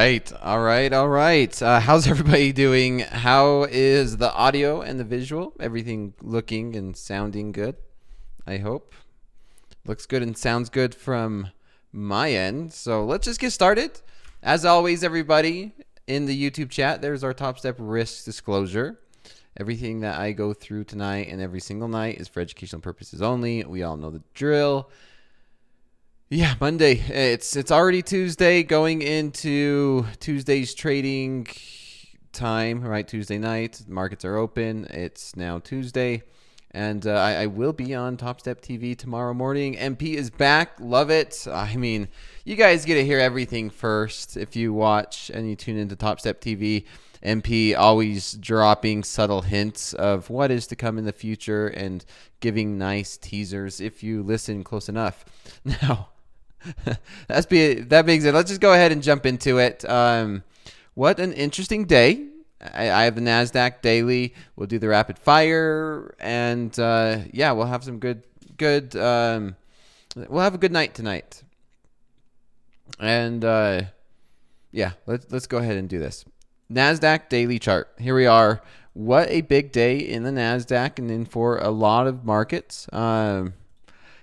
right. All right. All right. How's everybody doing? How is the audio and the visual? Everything looking and sounding good, I hope. Looks good and sounds good from my end. So let's just get started. As always, everybody in the YouTube chat, there's our Top Step risk disclosure. Everything that I go through tonight and every single night is for educational purposes only. We all know the drill. Yeah, Monday. It's already Tuesday, going into Tuesday's trading time, right? Tuesday night. Markets are open. It's now Tuesday. And I will be on TopstepTV tomorrow morning. MP is back. Love it. I mean, you guys get to hear everything first if you watch and you tune into TopstepTV. MP always dropping subtle hints of what is to come in the future and giving nice teasers if you listen close enough. Now, that being said, let's just go ahead and jump into it. What an interesting day. I have the NASDAQ daily. We'll do the rapid fire, and yeah, we'll have some good. We'll have a good night tonight, and yeah, let's go ahead and do this. NASDAQ daily chart. Here we are. What a big day in the NASDAQ, and then for a lot of markets.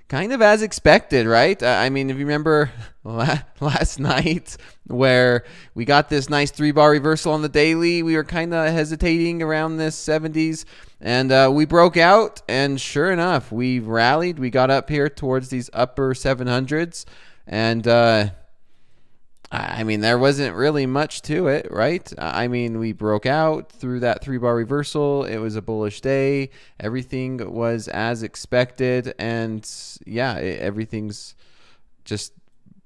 Kind of as expected, right? I mean, if you remember last night where we got this nice 3-bar reversal on the daily, we were kind of hesitating around this 70s, and we broke out, and sure enough, we rallied. We got up here towards these upper 700s, and I mean, there wasn't really much to it, right? I mean, we broke out through that 3-bar reversal. It was a bullish day. Everything was as expected. And yeah, everything's just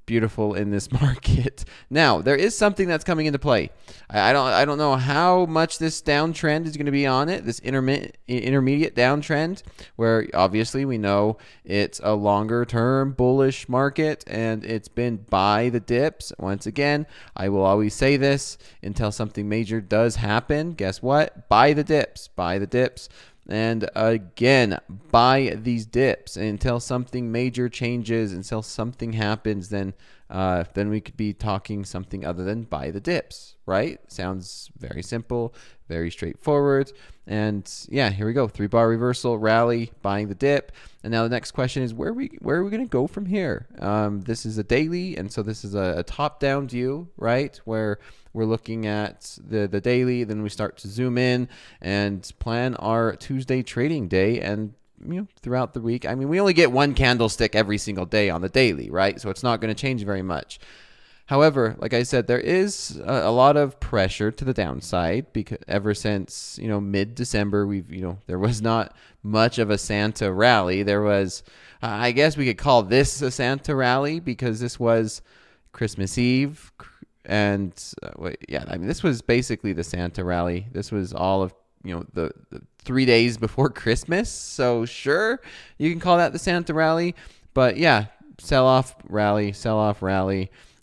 beautiful in this market. Now, there is something that's coming into play. I don't know how much this downtrend is going to be on it, this intermediate downtrend, where obviously we know it's a longer term bullish market and it's been buy the dips. Once again, I will always say this until something major does happen. Guess what? Buy the dips. Buy the dips. And again, buy these dips until something major changes, until something happens, then we could be talking something other than buy the dips, right? Sounds very simple, very straightforward. And yeah, here we go. 3-bar reversal, rally, buying the dip. And now the next question is where are we going to go from here? This is a daily, and so this is a top-down view, right? Where we're looking at the daily, then we start to zoom in and plan our Tuesday trading day. And throughout the week, I mean, we only get one candlestick every single day on the daily, right? So it's not going to change very much. However, like I said, there is a lot of pressure to the downside because ever since mid-December, there was not much of a Santa rally. There was, I guess we could call this a Santa rally because this was Christmas Eve. And yeah, I mean, this was basically the Santa rally. This was all of the 3 days before Christmas. So sure, you can call that the Santa rally. But yeah, sell-off rally,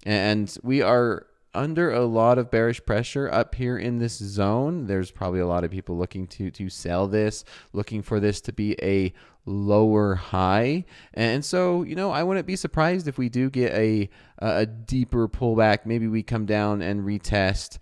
and we are under a lot of bearish pressure up here in this zone. There's probably a lot of people looking to sell this, looking for this to be a lower high. And so, I wouldn't be surprised if we do get a deeper pullback. Maybe we come down and retest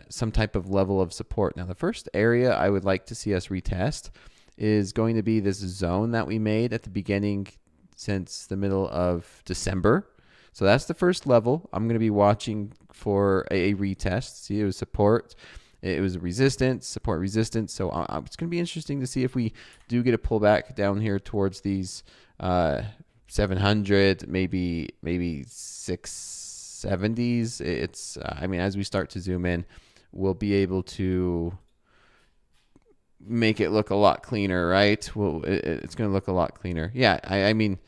some type of level of support. Now, the first area I would like to see us retest is going to be this zone that we made at the beginning since the middle of December. So that's the first level. I'm going to be watching for a retest. See, it was support. It was resistance, support, resistance. So it's going to be interesting to see if we do get a pullback down here towards these 700, maybe 670s. It's, I mean, as we start to zoom in, we'll be able to make it look a lot cleaner, right? Well, it's going to look a lot cleaner. Yeah, I mean,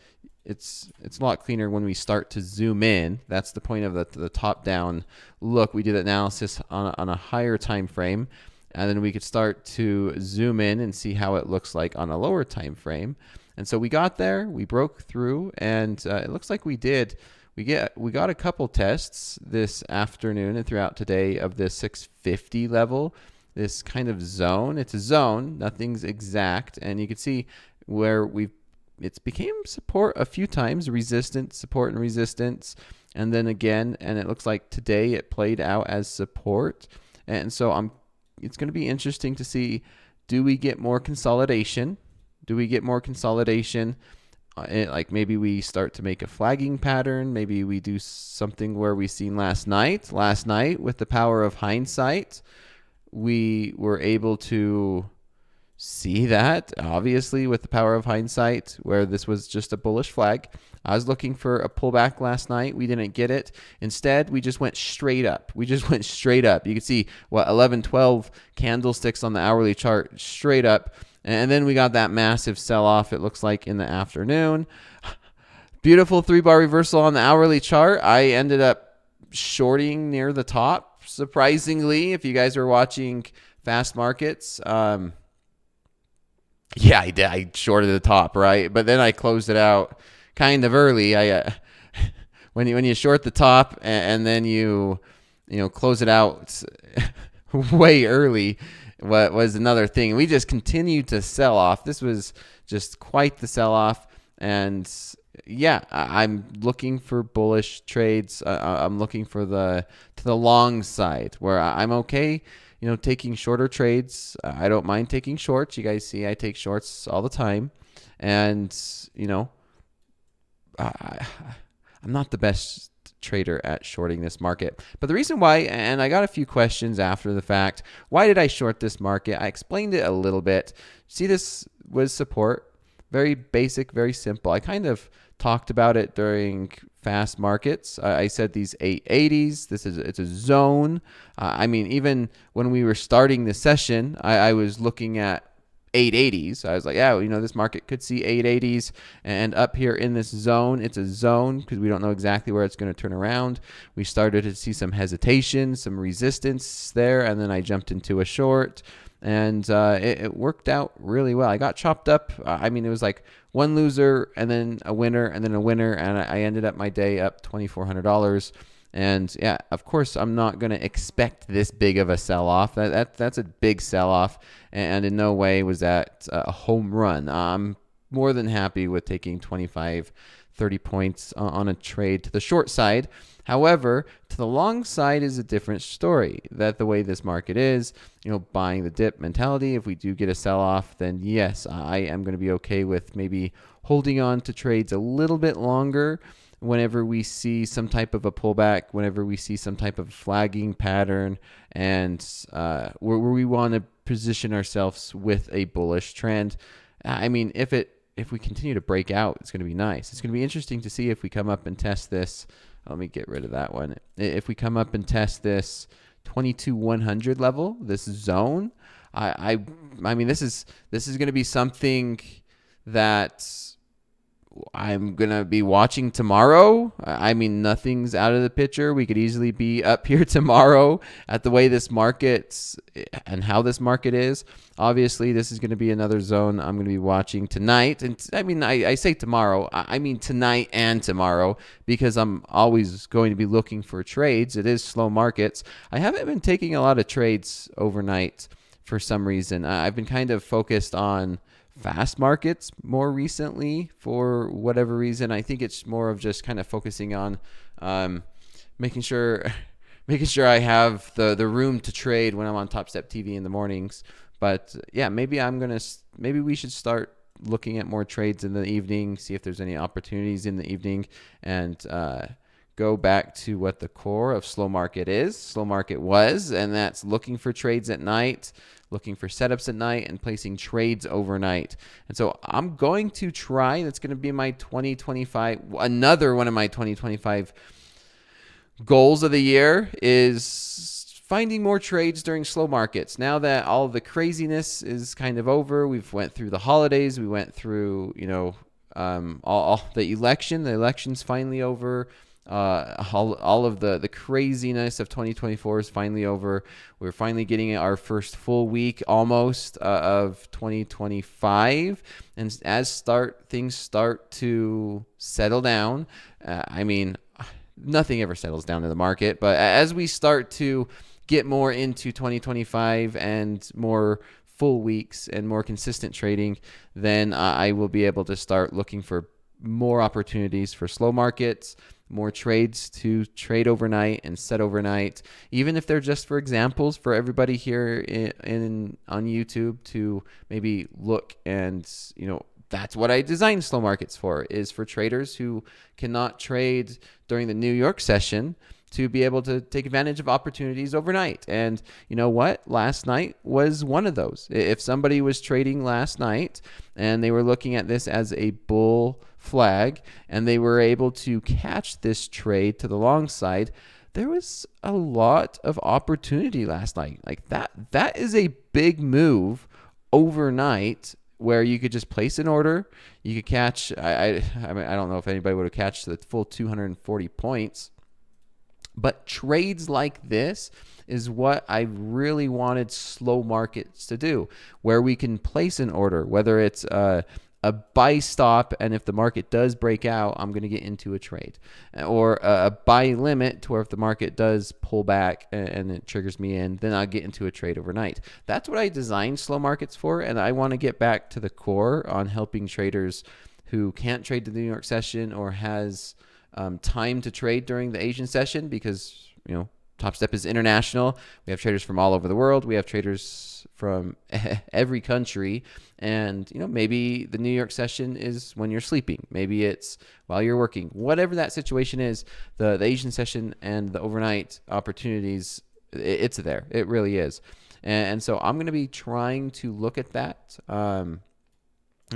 it's a lot cleaner when we start to zoom in. That's the point of the top-down look. We did analysis on a higher time frame, and then we could start to zoom in and see how it looks like on a lower time frame. And so we got there, we broke through, and it looks like we did. We got a couple tests this afternoon and throughout today of this 650 level, this kind of zone. It's a zone, nothing's exact, and you can see where it's became support a few times, resistance, support and resistance, and then again, and it looks like today it played out as support. And so it's going to be interesting to see, do we get more consolidation? Like maybe we start to make a flagging pattern. Maybe we do something where we seen last night. Last night, with the power of hindsight, we were able to see that, obviously, with the power of hindsight, where this was just a bullish flag. I was looking for a pullback last night. We didn't get it. Instead, we just went straight up. You can see, 11, 12 candlesticks on the hourly chart straight up. And then we got that massive sell-off, it looks like, in the afternoon. Beautiful 3-bar reversal on the hourly chart. I ended up shorting near the top, surprisingly, if you guys were watching fast markets. Yeah, I did. I shorted the top, right? But then I closed it out kind of early. When you short the top and then you close it out way early, what was another thing. We just continued to sell off. This was just quite the sell off. And yeah, I'm looking for bullish trades. I'm looking for the long side, where I'm okay, taking shorter trades. I don't mind taking shorts. You guys see I take shorts all the time. And I'm not the best trader at shorting this market. But the reason why, and I got a few questions after the fact, why did I short this market? I explained it a little bit. See, this was support. Very basic, very simple. I kind of talked about it during fast markets. I said these 880s, it's a zone. Even when we were starting the session, I was looking at 880s. I was like, yeah, this market could see 880s, and up here in this zone, it's a zone because we don't know exactly where it's going to turn around. We started to see some hesitation, some resistance there, and then I jumped into a short, and it worked out really well. I got chopped up. It was like one loser and then a winner and then a winner, and I ended up my day up $2,400. And yeah, of course, I'm not going to expect this big of a sell-off. That's a big sell-off, and in no way was that a home run. I'm more than happy with taking 25, 30 points on a trade to the short side. However, to the long side is a different story. That the way this market is, buying the dip mentality. If we do get a sell-off, then yes, I am going to be okay with maybe holding on to trades a little bit longer. Whenever we see some type of a pullback, whenever we see some type of flagging pattern, and where we want to position ourselves with a bullish trend. If we continue to break out, it's going to be nice. It's going to be interesting to see if we come up and test this. Let me get rid of that one. If we come up and test this 22,100 level, this zone, this is going to be something that I'm going to be watching tomorrow. Nothing's out of the picture. We could easily be up here tomorrow at the way this market's and how this market is. Obviously, this is going to be another zone I'm going to be watching tonight. And I say tomorrow. I mean tonight and tomorrow, because I'm always going to be looking for trades. It is slow markets. I haven't been taking a lot of trades overnight for some reason. I've been kind of focused on fast markets more recently for whatever reason. I think it's more of just kind of focusing on making sure I have the room to trade when I'm on Topstep TV in the mornings. But yeah, maybe we should start looking at more trades in the evening, see if there's any opportunities in the evening, and go back to what the core of slow market is. Slow market was, and that's looking for trades at night, looking for setups at night, and placing trades overnight. And so I'm going to try, that's going to be my 2025, another one of my 2025 goals of the year is finding more trades during slow markets. Now that all the craziness is kind of over, we've went through the holidays, we went through, all the election's finally over. All of the craziness of 2024 is finally over. We're finally getting our first full week almost of 2025, and as things start to settle down, nothing ever settles down in the market, but as we start to get more into 2025 and more full weeks and more consistent trading, then I will be able to start looking for more opportunities for slow markets. more trades to trade overnight and set overnight, even if they're just for examples for everybody here on YouTube to maybe look and, that's what I designed slow markets for, is for traders who cannot trade during the New York session to be able to take advantage of opportunities overnight. And you know what? Last night was one of those. If somebody was trading last night and they were looking at this as a bull flag and they were able to catch this trade to the long side, there was a lot of opportunity last night. Like that is a big move overnight, where you could just place an order. You could catch, I mean, I don't know if anybody would have catched the full 240 points. But trades like this is what I really wanted slow markets to do, where we can place an order, whether it's a buy stop, and if the market does break out, I'm going to get into a trade, or a buy limit to where if the market does pull back and it triggers me in, then I'll get into a trade overnight. That's what I designed slow markets for, and I want to get back to the core on helping traders who can't trade the New York session or has time to trade during the Asian session, because Topstep is international. We have traders from all over the world. We have traders from every country. And, maybe the New York session is when you're sleeping. Maybe it's while you're working. Whatever that situation is, the Asian session and the overnight opportunities, it's there. It really is. And so I'm going to be trying to look at that.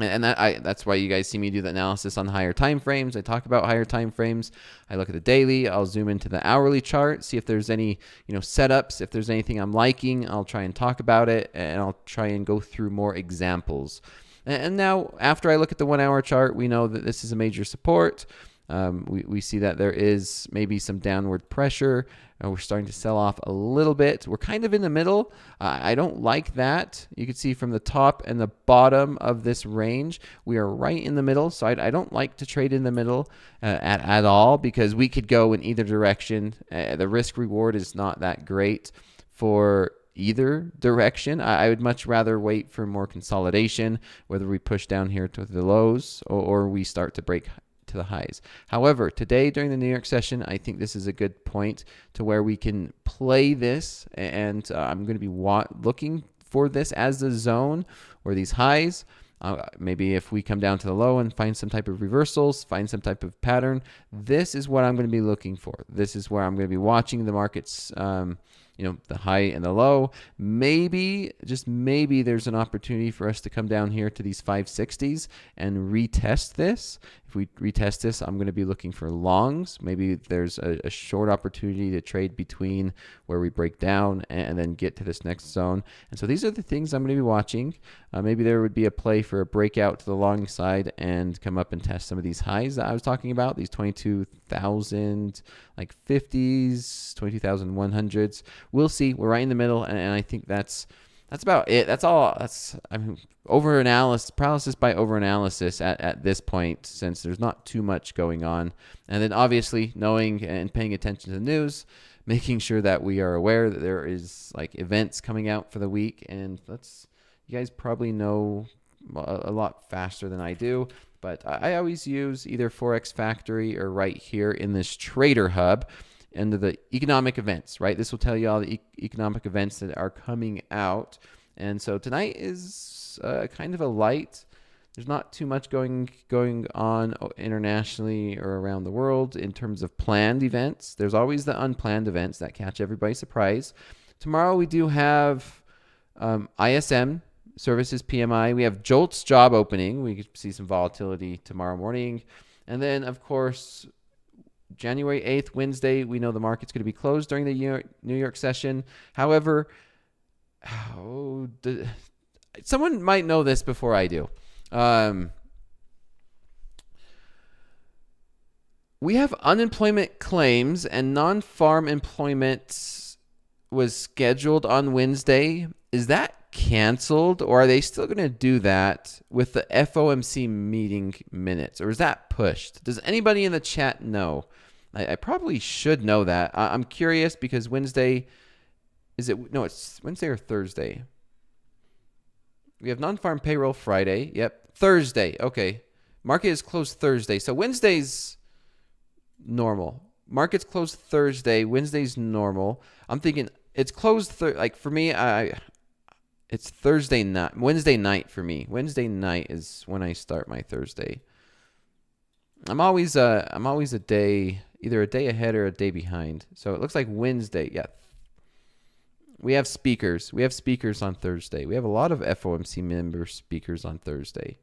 And that's why you guys see me do the analysis on higher time frames. I talk about higher time frames. I look at the daily. I'll zoom into the hourly chart, see if there's any setups. If there's anything I'm liking, I'll try and talk about it, and I'll try and go through more examples. And now, after I look at the 1 hour chart, we know that this is a major support. We see that there is maybe some downward pressure. We're starting to sell off a little bit. We're kind of in the middle. I don't like that. You can see from the top and the bottom of this range, we are right in the middle. So I don't like to trade in the middle at all, because we could go in either direction. The risk reward is not that great for either direction. I would much rather wait for more consolidation, whether we push down here to the lows or we start to break to the highs. However, today during the New York session, I think this is a good point to where we can play this, and I'm going to be looking for this as the zone or these highs. Maybe if we come down to the low and find some type of reversals, find some type of pattern, this is what I'm going to be looking for. This is where I'm going to be watching the markets, the high and the low. Maybe, just maybe, there's an opportunity for us to come down here to these 560s and retest this. If we retest this, I'm going to be looking for longs. Maybe there's a short opportunity to trade between where we break down and then get to this next zone. And so these are the things I'm going to be watching. Maybe there would be a play for a breakout to the long side and come up and test some of these highs that I was talking about, these 22,000 like 50s, 22,100s. We'll see. We're right in the middle, and I think that's about it. That's all. Paralysis by overanalysis at this point, since there's not too much going on. And then obviously knowing and paying attention to the news, making sure that we are aware that there is like events coming out for the week. And you guys probably know a lot faster than I do, but I always use either Forex Factory or right here in this Trader Hub under the economic events, right? This will tell you all the economic events that are coming out. And so tonight is kind of a light. There's not too much going on internationally or around the world in terms of planned events. There's always the unplanned events that catch everybody surprise. Tomorrow we do have ISM, Services PMI. We have Jolt's job opening. We could see some volatility tomorrow morning. And then, of course, January 8th, Wednesday, we know the market's going to be closed during the New York session. However, someone might know this before I do. We have unemployment claims, and non-farm employment was scheduled on Wednesday. Is that canceled, or are they still going to do that with the FOMC meeting minutes, or is that pushed? Does anybody in the chat know? I probably should know that. I'm curious because Wednesday, it's Wednesday or Thursday. We have non-farm payroll Friday. Yep. Thursday. Okay. Market is closed Thursday. So Wednesday's normal. Markets closed Thursday. Wednesday's normal. I'm thinking it's closed like for me. It's Thursday night, Wednesday night for me. Wednesday night is when I start my Thursday. I'm always a day, either a day ahead or a day behind. So it looks like Wednesday. Yeah. We have speakers. We have speakers on Thursday. We have a lot of FOMC member speakers on Thursday.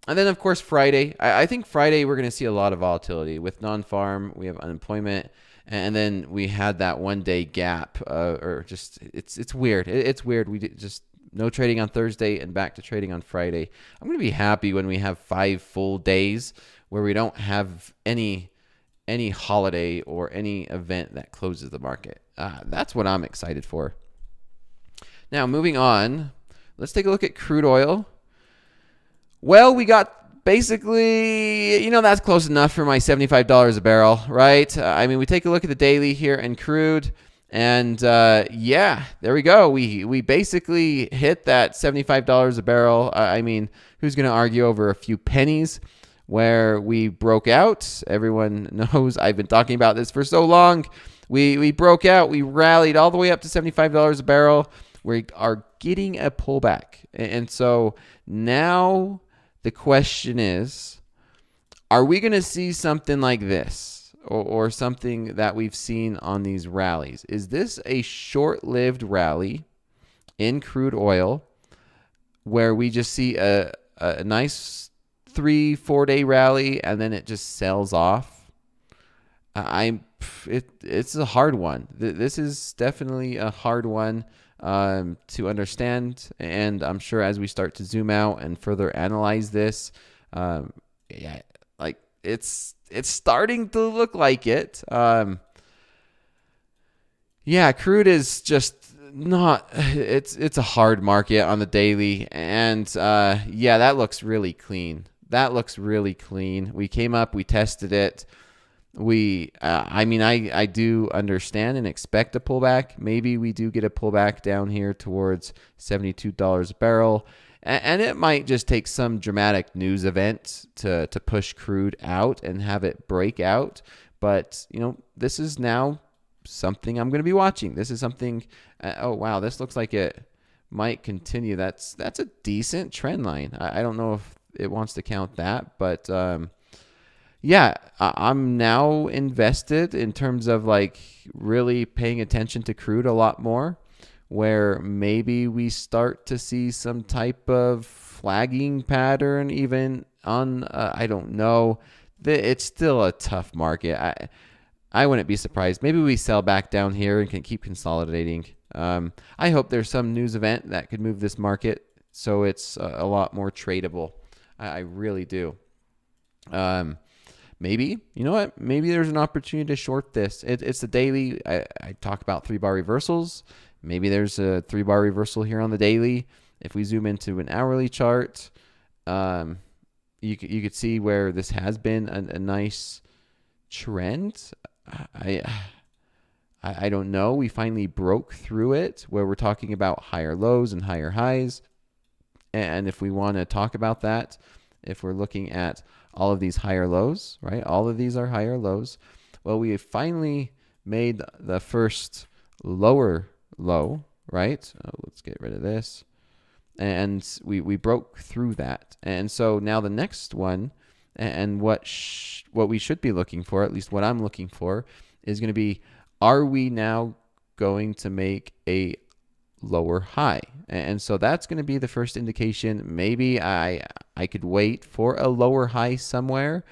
And then, of course, Friday. I think Friday we're going to see a lot of volatility. With non-farm, we have unemployment. And then we had that one-day gap. Or just, it's weird. It's weird. We just no trading on Thursday and back to trading on Friday. I'm going to be happy when we have 5 full days where we don't have any holiday or any event that closes the market. That's what I'm excited for. Now, moving on, let's take a look at crude oil. Well, we got basically, that's close enough for my $75 a barrel, right? I mean, we take a look at the daily here in crude, and yeah, there we go. We basically hit that $75 a barrel. I mean, who's going to argue over a few pennies? Where we broke out. Everyone knows I've been talking about this for so long. We broke out. We rallied all the way up to $75 a barrel. We are getting a pullback. And so now the question is, are we going to see something like this or something that we've seen on these rallies? Is this a short-lived rally in crude oil where we just see a nice 3-4 day rally and then it just sells off? It's a hard one. This is definitely a hard one to understand, and I'm sure as we start to zoom out and further analyze this, yeah, like it's starting to look like it. Yeah, crude is just not. It's a hard market on the daily, and yeah, that looks really clean. That looks really clean. We came up, we tested it. I mean, I do understand and expect a pullback. Maybe we do get a pullback down here towards $72 a barrel. And it might just take some dramatic news event to push crude out and have it break out. But, this is now something I'm going to be watching. This is something, oh, wow, this looks like it might continue. That's a decent trend line. I don't know if it wants to count that, but yeah, I'm now invested in terms of like really paying attention to crude a lot more, where maybe we start to see some type of flagging pattern even on, I don't know. It's still a tough market. I wouldn't be surprised. Maybe we sell back down here and can keep consolidating. I hope there's some news event that could move this market so it's a lot more tradable. I really do. Maybe, you know what? Maybe there's an opportunity to short this. It's the daily. I talk about 3-bar reversals. Maybe there's a 3-bar reversal here on the daily. If we zoom into an hourly chart, you could see where this has been a nice trend. I don't know. We finally broke through it where we're talking about higher lows and higher highs. And if we want to talk about that, if we're looking at all of these higher lows, right? All of these are higher lows. Well, we have finally made the first lower low, right? Let's get rid of this. And we broke through that. And so now the next one, and what we should be looking for, at least what I'm looking for, is going to be, are we now going to make a lower high? And so that's going to be the first indication. Maybe I could wait for a lower high somewhere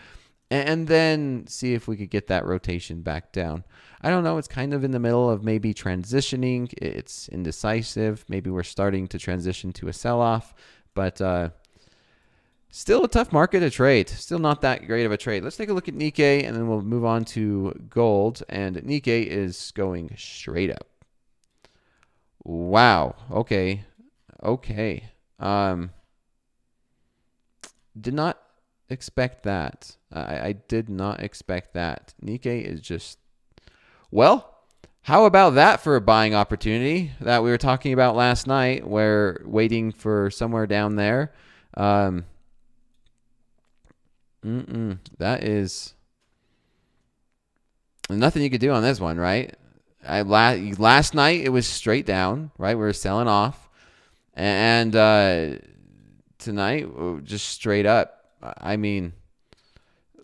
and then see if we could get that rotation back down. I don't know. It's kind of in the middle of maybe transitioning. It's indecisive. Maybe we're starting to transition to a sell-off, but still a tough market to trade. Still not that great of a trade. Let's take a look at Nikkei, and then we'll move on to gold. And Nikkei is going straight up. Wow. Okay. Did not expect that. I did not expect that. Nikkei is just, well, how about that for a buying opportunity that we were talking about last night? We're waiting for somewhere down there. That is Nothing you could do on this one, right? Last night it was straight down, right? We were selling off, and tonight just straight up. I mean,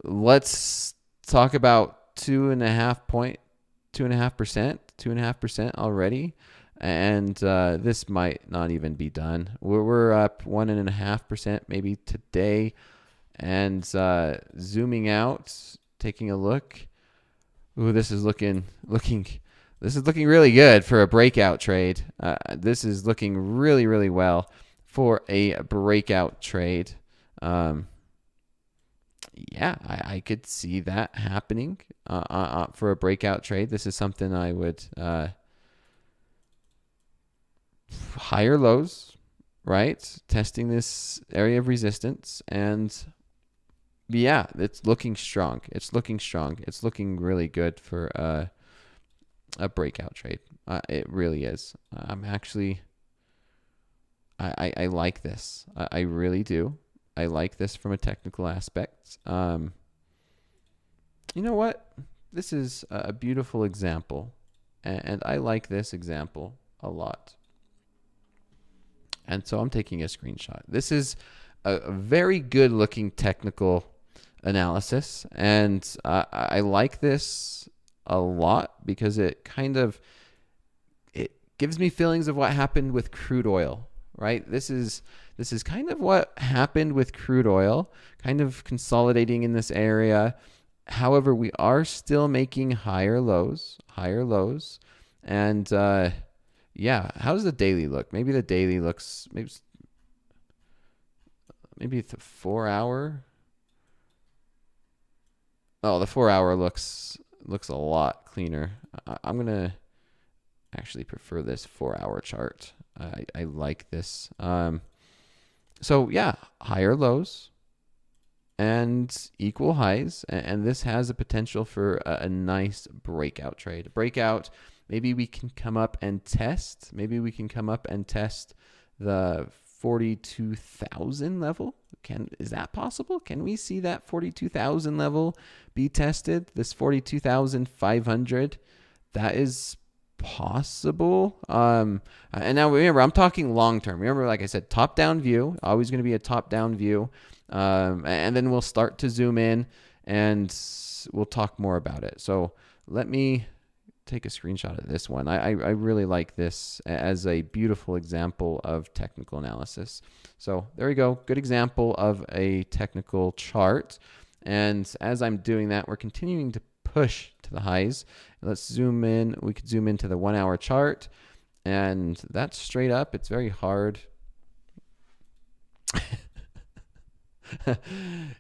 let's talk about 2.5%, 2.5% already, and this might not even be done. We're up 1.5% maybe today, and zooming out, taking a look. Ooh, this is looking really good for a breakout trade. This is looking really, really well for a breakout trade. Yeah, I could see that happening for a breakout trade. This is something I would higher lows, right? Testing this area of resistance, and yeah, it's looking strong. It's looking strong. It's looking really good for a breakout trade. It really is. I'm actually, I like this. I really do. I like this from a technical aspect. You know what? This is a beautiful example, and I like this example a lot. And so I'm taking a screenshot. This is a very good looking technical analysis, and I like this a lot because it gives me feelings of what happened with crude oil, right? This is kind of what happened with crude oil, kind of consolidating in this area. However, we are still making higher lows, and yeah, how does the daily look? Maybe the daily looks maybe the 4 hour. Oh, the 4 hour looks a lot cleaner. I'm gonna actually prefer this 4 hour chart. I like this. So yeah, higher lows and equal highs, and this has a potential for a nice breakout trade. Breakout. Maybe we can come up and test. The 42,000 level. Is that possible? Can we see that 42,000 level be tested? This 42,500. That is possible. And now remember, I'm talking long term. Remember, like I said, top down view. Always going to be a top down view. And then we'll start to zoom in, and we'll talk more about it. So let me take a screenshot of this one. I really like this as a beautiful example of technical analysis. So there we go. Good example of a technical chart. And as I'm doing that, we're continuing to push to the highs. Let's zoom in. We could zoom into the 1 hour chart, and that's straight up. It's very hard.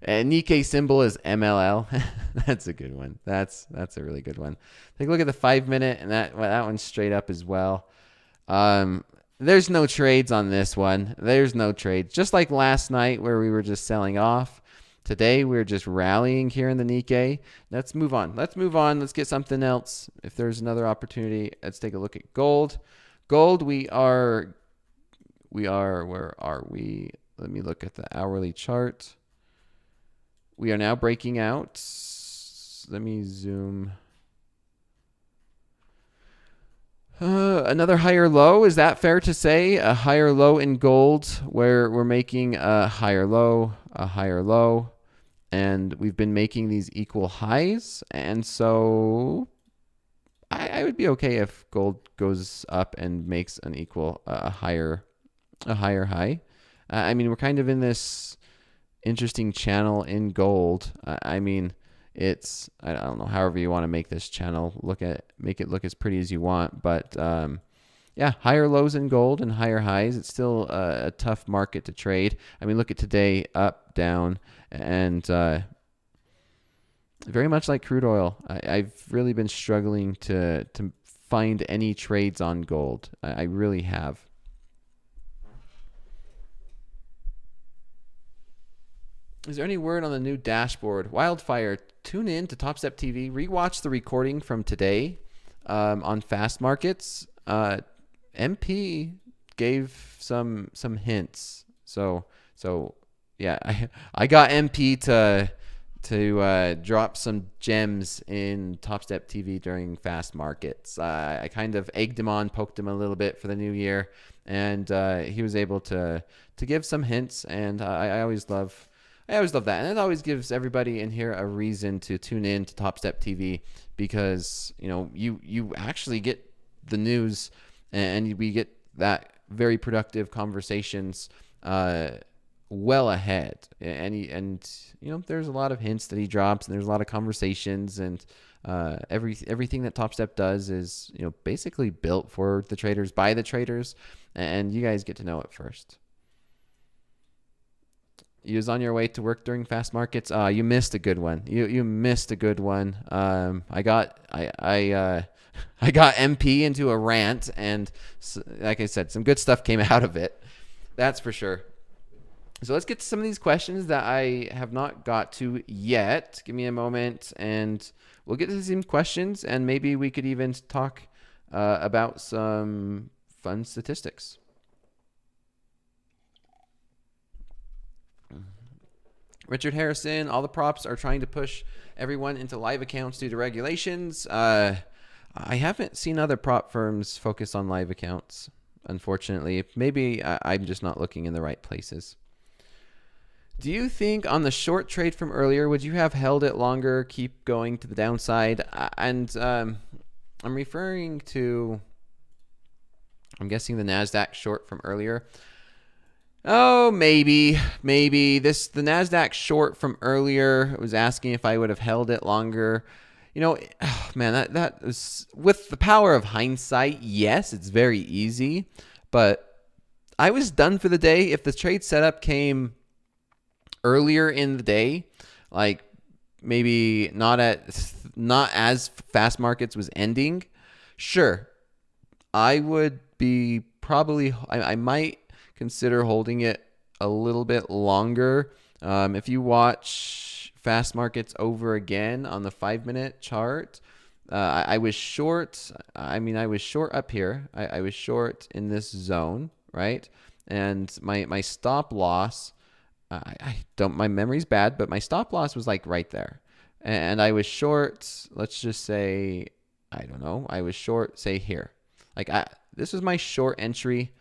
And Nikkei symbol is MLL. That's a good one. That's a really good one. Take a look at the 5 minute, and that one's straight up as well. There's no trades on this one. There's no trades. Just like last night where we were just selling off. Today we're just rallying here in the Nikkei. Let's move on. Let's get something else. If there's another opportunity, let's take a look at gold. Gold, we are where are we? Let me look at the hourly chart. We are now breaking out. Let me zoom. Another higher low. Is that fair to say? A higher low in gold where we're making a higher low, and we've been making these equal highs. And so I would be okay if gold goes up and makes an equal, a higher high. I mean, we're kind of in this interesting channel in gold. I mean, it's, I don't know, however you want to make this channel make it look as pretty as you want. But yeah, higher lows in gold and higher highs. It's still a tough market to trade. I mean, look at today, up, down, and very much like crude oil. I've really been struggling to find any trades on gold. I really have. Is there any word on the new dashboard? Wildfire, tune in to Topstep TV. Rewatch the recording from today on fast markets. MP gave some hints. So yeah, I got MP to drop some gems in Topstep TV during fast markets. I kind of egged him on, poked him a little bit for the new year, and he was able to give some hints. And I always love that, and it always gives everybody in here a reason to tune in to Topstep TV, because you actually get the news, and we get that very productive conversations well ahead, and there's a lot of hints that he drops, and there's a lot of conversations, and everything that Topstep does is basically built for the traders, by the traders, and you guys get to know it first. You was on your way to work during fast markets. You missed a good one. You missed a good one. I got MP into a rant, and like I said, some good stuff came out of it. That's for sure. So let's get to some of these questions that I have not got to yet. Give me a moment, and we'll get to some questions, and maybe we could even talk about some fun statistics. Richard Harrison, all the props are trying to push everyone into live accounts due to regulations. I haven't seen other prop firms focus on live accounts, unfortunately. Maybe I'm just not looking in the right places. Do you think on the short trade from earlier, would you have held it longer, keep going to the downside? And I'm referring to, I'm guessing the NASDAQ short from earlier. Oh, maybe. The NASDAQ short from earlier was asking if I would have held it longer. Man, that was, with the power of hindsight, yes, it's very easy. But I was done for the day. If the trade setup came earlier in the day, like maybe not as fast markets was ending, sure, I would be probably, I might consider holding it a little bit longer. If you watch fast markets over again on the 5-minute chart, I was short. I was short up here. I was short in this zone, right? And my stop loss, my memory's bad, but my stop loss was like right there. And I was short, let's just say, I was short, say here. This was my short entry.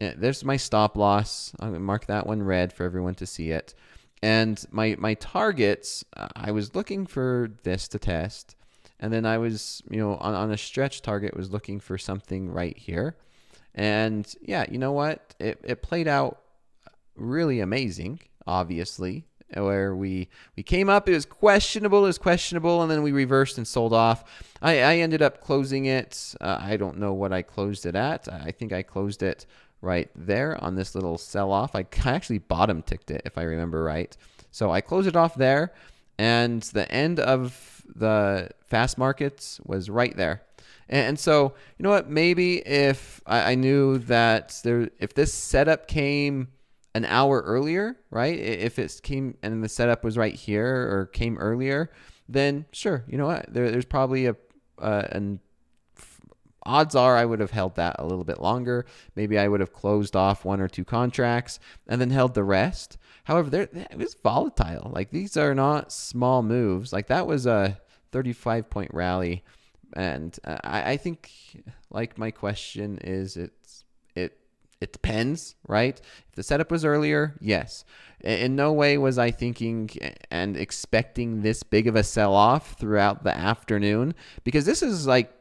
There's my stop loss. I'm going to mark that one red for everyone to see it. And my targets, I was looking for this to test. And then I was, on a stretch target, was looking for something right here. And yeah, you know what? It played out really amazing, obviously, where we came up. It was questionable, and then we reversed and sold off. I ended up closing it. I don't know what I closed it at. I think I closed it right there on this little sell-off. I actually bottom ticked it, if I remember right. So I closed it off there, and the end of the fast markets was right there. And so, you know what? Maybe if I knew that if this setup came an hour earlier, right? If it came and the setup was right here or came earlier, then sure, you know what? There's probably an odds are I would have held that a little bit longer. Maybe I would have closed off 1 or 2 contracts and then held the rest. However, it was volatile. Like, these are not small moves. Like, that was a 35-point rally. And I think, like, my question is, it depends, right? If the setup was earlier, yes. In no way was I thinking and expecting this big of a sell-off throughout the afternoon, because this is like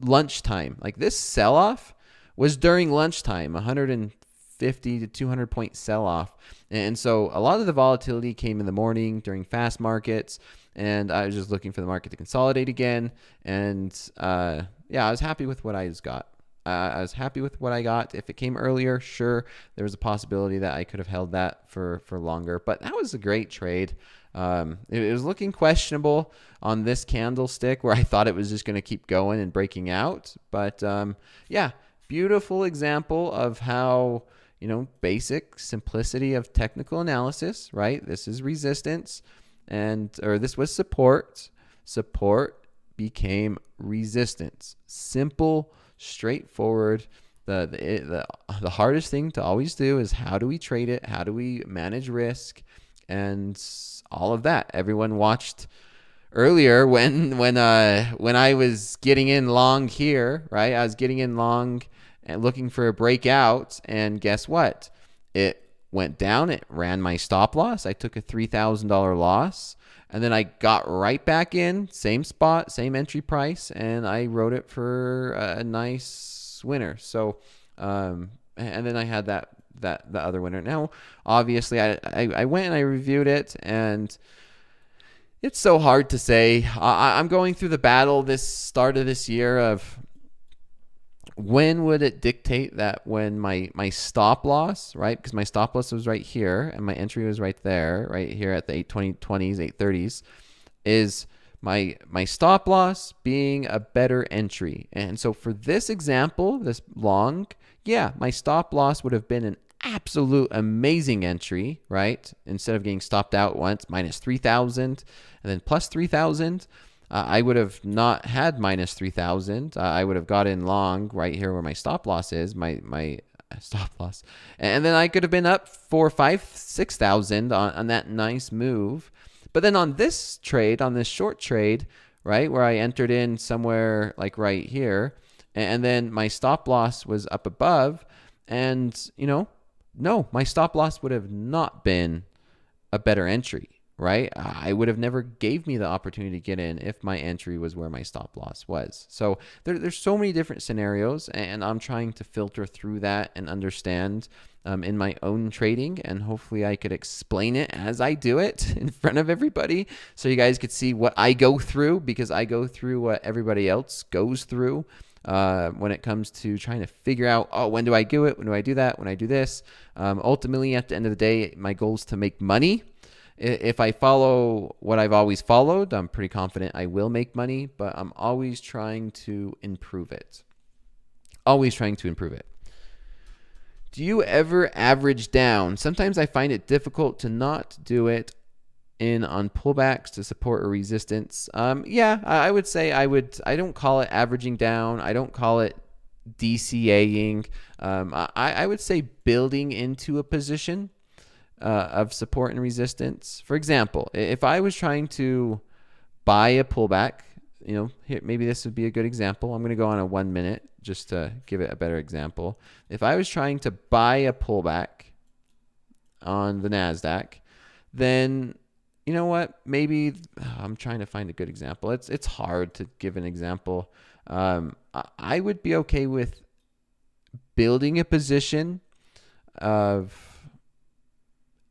lunchtime. Like, this sell-off was during lunchtime, 150 to 200 point sell-off. And so a lot of the volatility came in the morning during fast markets, and I was just looking for the market to consolidate again. And I was happy with what I just got. I was happy with what I got. If it came earlier, sure, there was a possibility that I could have held that for longer. But that was a great trade. It was looking questionable on this candlestick, where I thought it was just going to keep going and breaking out. But beautiful example of how, basic simplicity of technical analysis, right? This is resistance, or this was support. Support became resistance. Simple, straightforward. The hardest thing to always do is, how do we trade it? How do we manage risk? and all of that. Everyone watched earlier when I was getting in long here, right? I was getting in long and looking for a breakout, and guess what? It went down. It ran my stop loss. I took a $3,000 loss, and then I got right back in, same spot, same entry price, and I wrote it for a nice winner. So, and then I had the other winner. Now, obviously, I went and I reviewed it, and it's so hard to say. I'm going through the battle this start of this year of when would it dictate that when my stop loss, right? Because my stop loss was right here and my entry was right there, right here at the 820s, 830s, is my stop loss being a better entry. And so for this example, this long, yeah, my stop loss would have been an absolute amazing entry, right? Instead of getting stopped out once, minus 3,000 and then plus 3,000. I would have not had minus 3,000. I would have got in long right here where my stop loss is, my stop loss. And then I could have been up 4, 5, 6,000 on that nice move. But then on this trade, on this short trade, right, where I entered in somewhere like right here, and then my stop loss was up above, and, no, my stop loss would have not been a better entry. Right? I would have never gave me the opportunity to get in if my entry was where my stop loss was. So there's so many different scenarios, and I'm trying to filter through that and understand in my own trading, and hopefully I could explain it as I do it in front of everybody so you guys could see what I go through, because I go through what everybody else goes through when it comes to trying to figure out, oh, when do I do it? When do I do that? When I do this? Ultimately, at the end of the day, my goal is to make money. If I follow what I've always followed, I'm pretty confident I will make money, but I'm always trying to improve it. Always trying to improve it. Do you ever average down? Sometimes I find it difficult to not do it on pullbacks to support or resistance. Yeah, I would say I don't call it averaging down. I don't call it DCAing. I would say building into a position of support and resistance. For example, if I was trying to buy a pullback, here, maybe this would be a good example. I'm going to go on a 1 minute just to give it a better example. If I was trying to buy a pullback on the NASDAQ, then you know what? Maybe I'm trying to find a good example. It's hard to give an example. I would be okay with building a position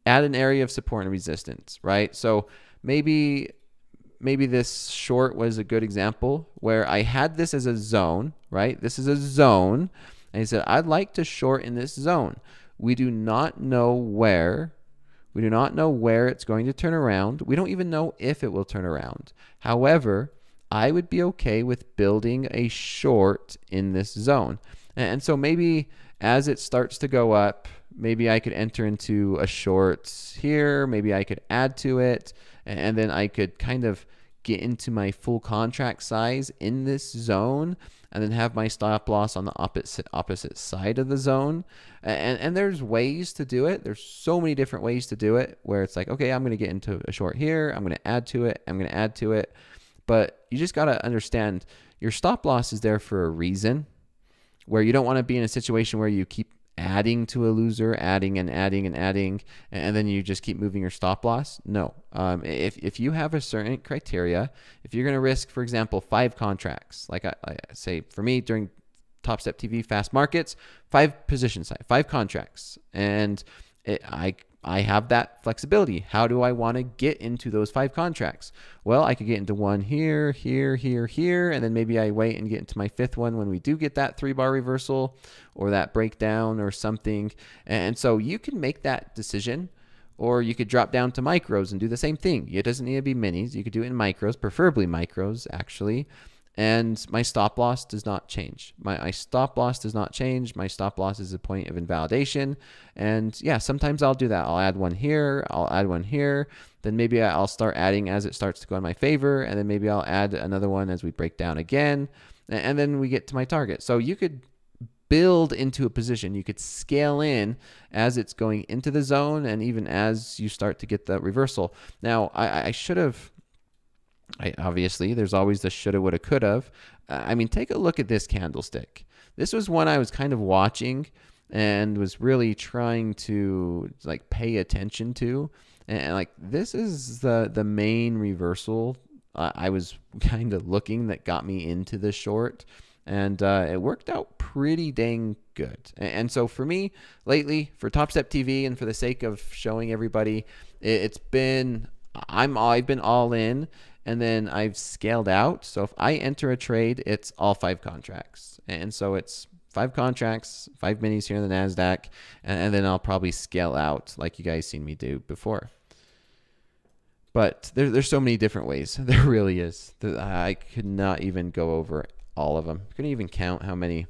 at an area of support and resistance, right? So maybe this short was a good example where I had this as a zone, right? This is a zone. And I said, I'd like to short in this zone. We do not know where. We do not know where it's going to turn around. We don't even know if it will turn around. However, I would be okay with building a short in this zone. And so maybe as it starts to go up, maybe I could enter into a short here. Maybe I could add to it, and then I could kind of get into my full contract size in this zone, and then have my stop loss on the opposite side of the zone. And there's ways to do it. There's so many different ways to do it where it's like, okay, I'm going to get into a short here. I'm going to add to it. I'm going to add to it. But you just got to understand your stop loss is there for a reason, where you don't want to be in a situation where you keep adding to a loser, adding and adding and adding, and then you just keep moving your stop loss. No. If you have a certain criteria, if you're going to risk, for example, 5 contracts, like I say for me during Topstep TV fast markets, 5 position size, 5 contracts, and I have that flexibility. How do I want to get into those 5 contracts? Well, I could get into one here, here, here, here, and then maybe I wait and get into my 5th one when we do get that 3-bar reversal or that breakdown or something. And so you can make that decision, or you could drop down to micros and do the same thing. It doesn't need to be minis. You could do it in micros, preferably micros, actually. And my stop loss does not change. My stop loss does not change. My stop loss is a point of invalidation. And yeah, sometimes I'll do that. I'll add one here. I'll add one here. Then maybe I'll start adding as it starts to go in my favor. And then maybe I'll add another one as we break down again. And then we get to my target. So you could build into a position. You could scale in as it's going into the zone and even as you start to get the reversal. Now, I should have, obviously, there's always the shoulda, woulda, coulda. I mean, take a look at this candlestick. This was one I was kind of watching and was really trying to like pay attention to. And like this is the main reversal I was kind of looking that got me into the short. And it worked out pretty dang good. And so for me, lately, for Topstep TV and for the sake of showing everybody, I've been all in, and then I've scaled out. So if I enter a trade, it's all 5 contracts. And so it's 5 contracts, 5 minis here in the NASDAQ, and then I'll probably scale out like you guys seen me do before. But there's so many different ways. There really is. I could not even go over all of them. I couldn't even count how many.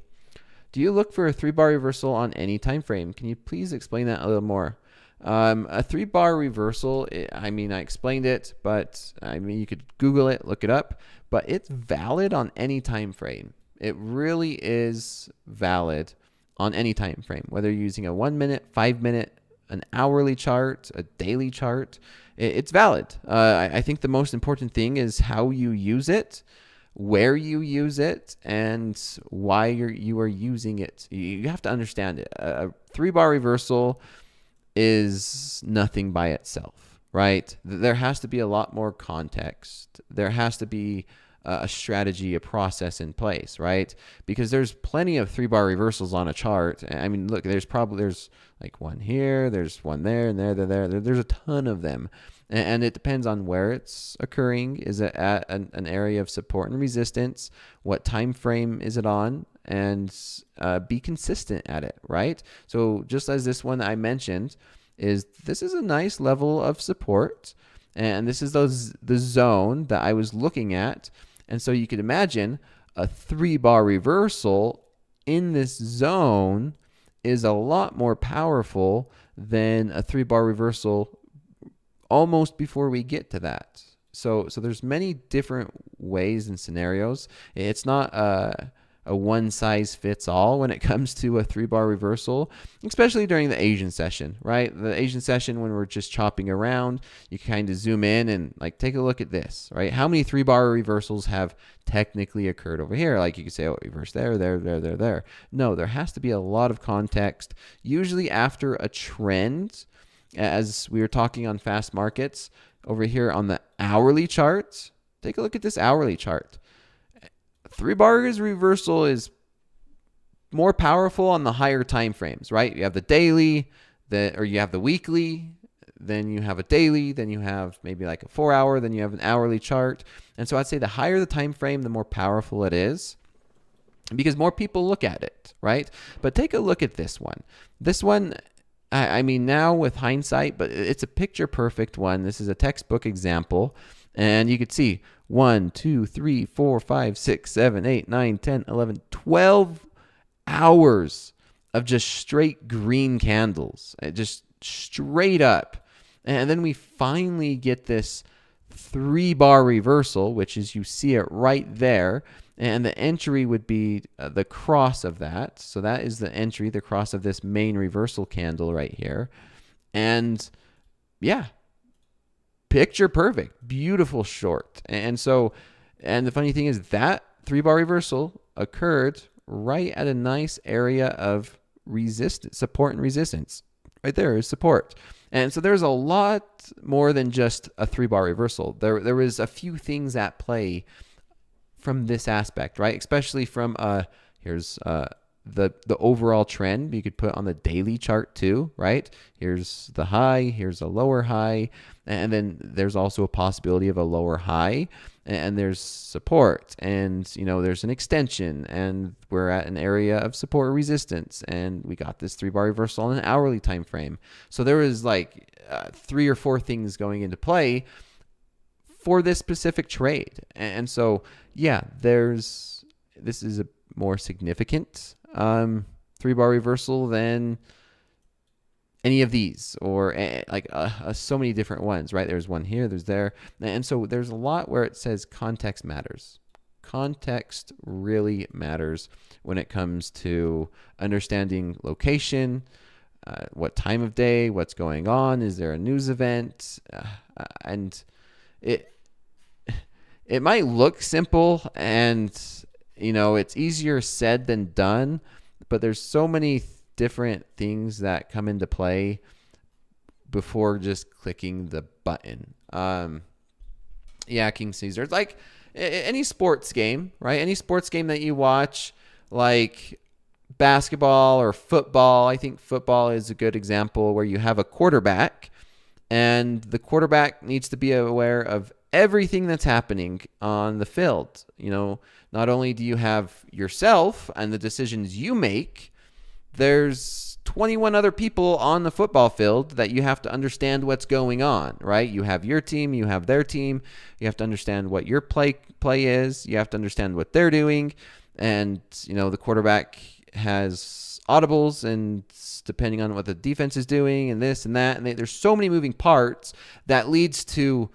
Do you look for a 3-bar reversal on any time frame? Can you please explain that a little more? A 3-bar reversal, I mean, I explained it, but I mean, you could Google it, look it up, but it's valid on any time frame. It really is valid on any time frame, whether you're using a 1 minute, 5 minute, an hourly chart, a daily chart. It's valid. I think the most important thing is how you use it, where you use it, and why you are using it. You have to understand it. A 3-bar reversal is nothing by itself, right? There has to be a lot more context. There has to be a strategy, a process in place, right? Because there's plenty of 3-bar reversals on a chart. I mean, look, there's like one here, there's one there, and there's a ton of them. And it depends on where it's occurring. Is it at an area of support and resistance? What time frame is it on? And be consistent at it, right? So just as this one I mentioned, this is a nice level of support, and this is the zone that I was looking at. And so you could imagine a 3-bar reversal in this zone is a lot more powerful than a 3-bar reversal almost before we get to that. So there's many different ways and scenarios. It's not a one size fits all when it comes to a 3-bar reversal, especially during the Asian session, right? The Asian session, when we're just chopping around, you kind of zoom in and like take a look at this, right? How many 3-bar reversals have technically occurred over here? Like you could say, oh, reverse there. No, there has to be a lot of context, usually after a trend. As we were talking on fast markets over here on the hourly chart, take a look at this hourly chart. 3-bar reversal is more powerful on the higher time frames, right? You have the daily, or you have the weekly, then you have a daily, then you have maybe like a 4-hour, then you have an hourly chart. And so I'd say the higher the time frame, the more powerful it is, because more people look at it, right? But take a look at this one. This one, I mean, now with hindsight, but it's a picture perfect one. This is a textbook example. And you could see 1, 2, 3, 4, 5, 6, 7, 8, 9, 10, 11, 12 hours of just straight green candles, just straight up. And then we finally get this 3-bar reversal, which is, you see it right there. And the entry would be the cross of that. So that is the entry, the cross of this main reversal candle right here. And yeah, picture perfect, beautiful short. And the funny thing is that 3-bar reversal occurred right at a nice area of support and resistance. Right there is support. And so there's a lot more than just a 3-bar reversal. There was a few things at play from this aspect, right? Especially from here's the overall trend you could put on the daily chart too, right? Here's the high, here's a lower high, and then there's also a possibility of a lower high, and there's support, and there's an extension, and we're at an area of support or resistance, and we got this 3-bar reversal on an hourly time frame. So there was like 3 or 4 things going into play for this specific trade. And so, yeah, this is a more significant 3-bar reversal than any of these, or like so many different ones, right? There's one here, there's there. And so there's a lot where it says context matters. Context really matters when it comes to understanding location, what time of day, what's going on, is there a news event, and it might look simple, and it's easier said than done, but there's so many different things that come into play before just clicking the button. King Caesar. It's like any sports game, right? Any sports game that you watch, like basketball or football. I think football is a good example where you have a quarterback, and the quarterback needs to be aware of everything that's happening on the field. Not only do you have yourself and the decisions you make, there's 21 other people on the football field that you have to understand what's going on, right? You have your team, you have their team. You have to understand what your play is. You have to understand what they're doing. And, the quarterback has audibles, and depending on what the defense is doing and this and that. And there's so many moving parts that leads to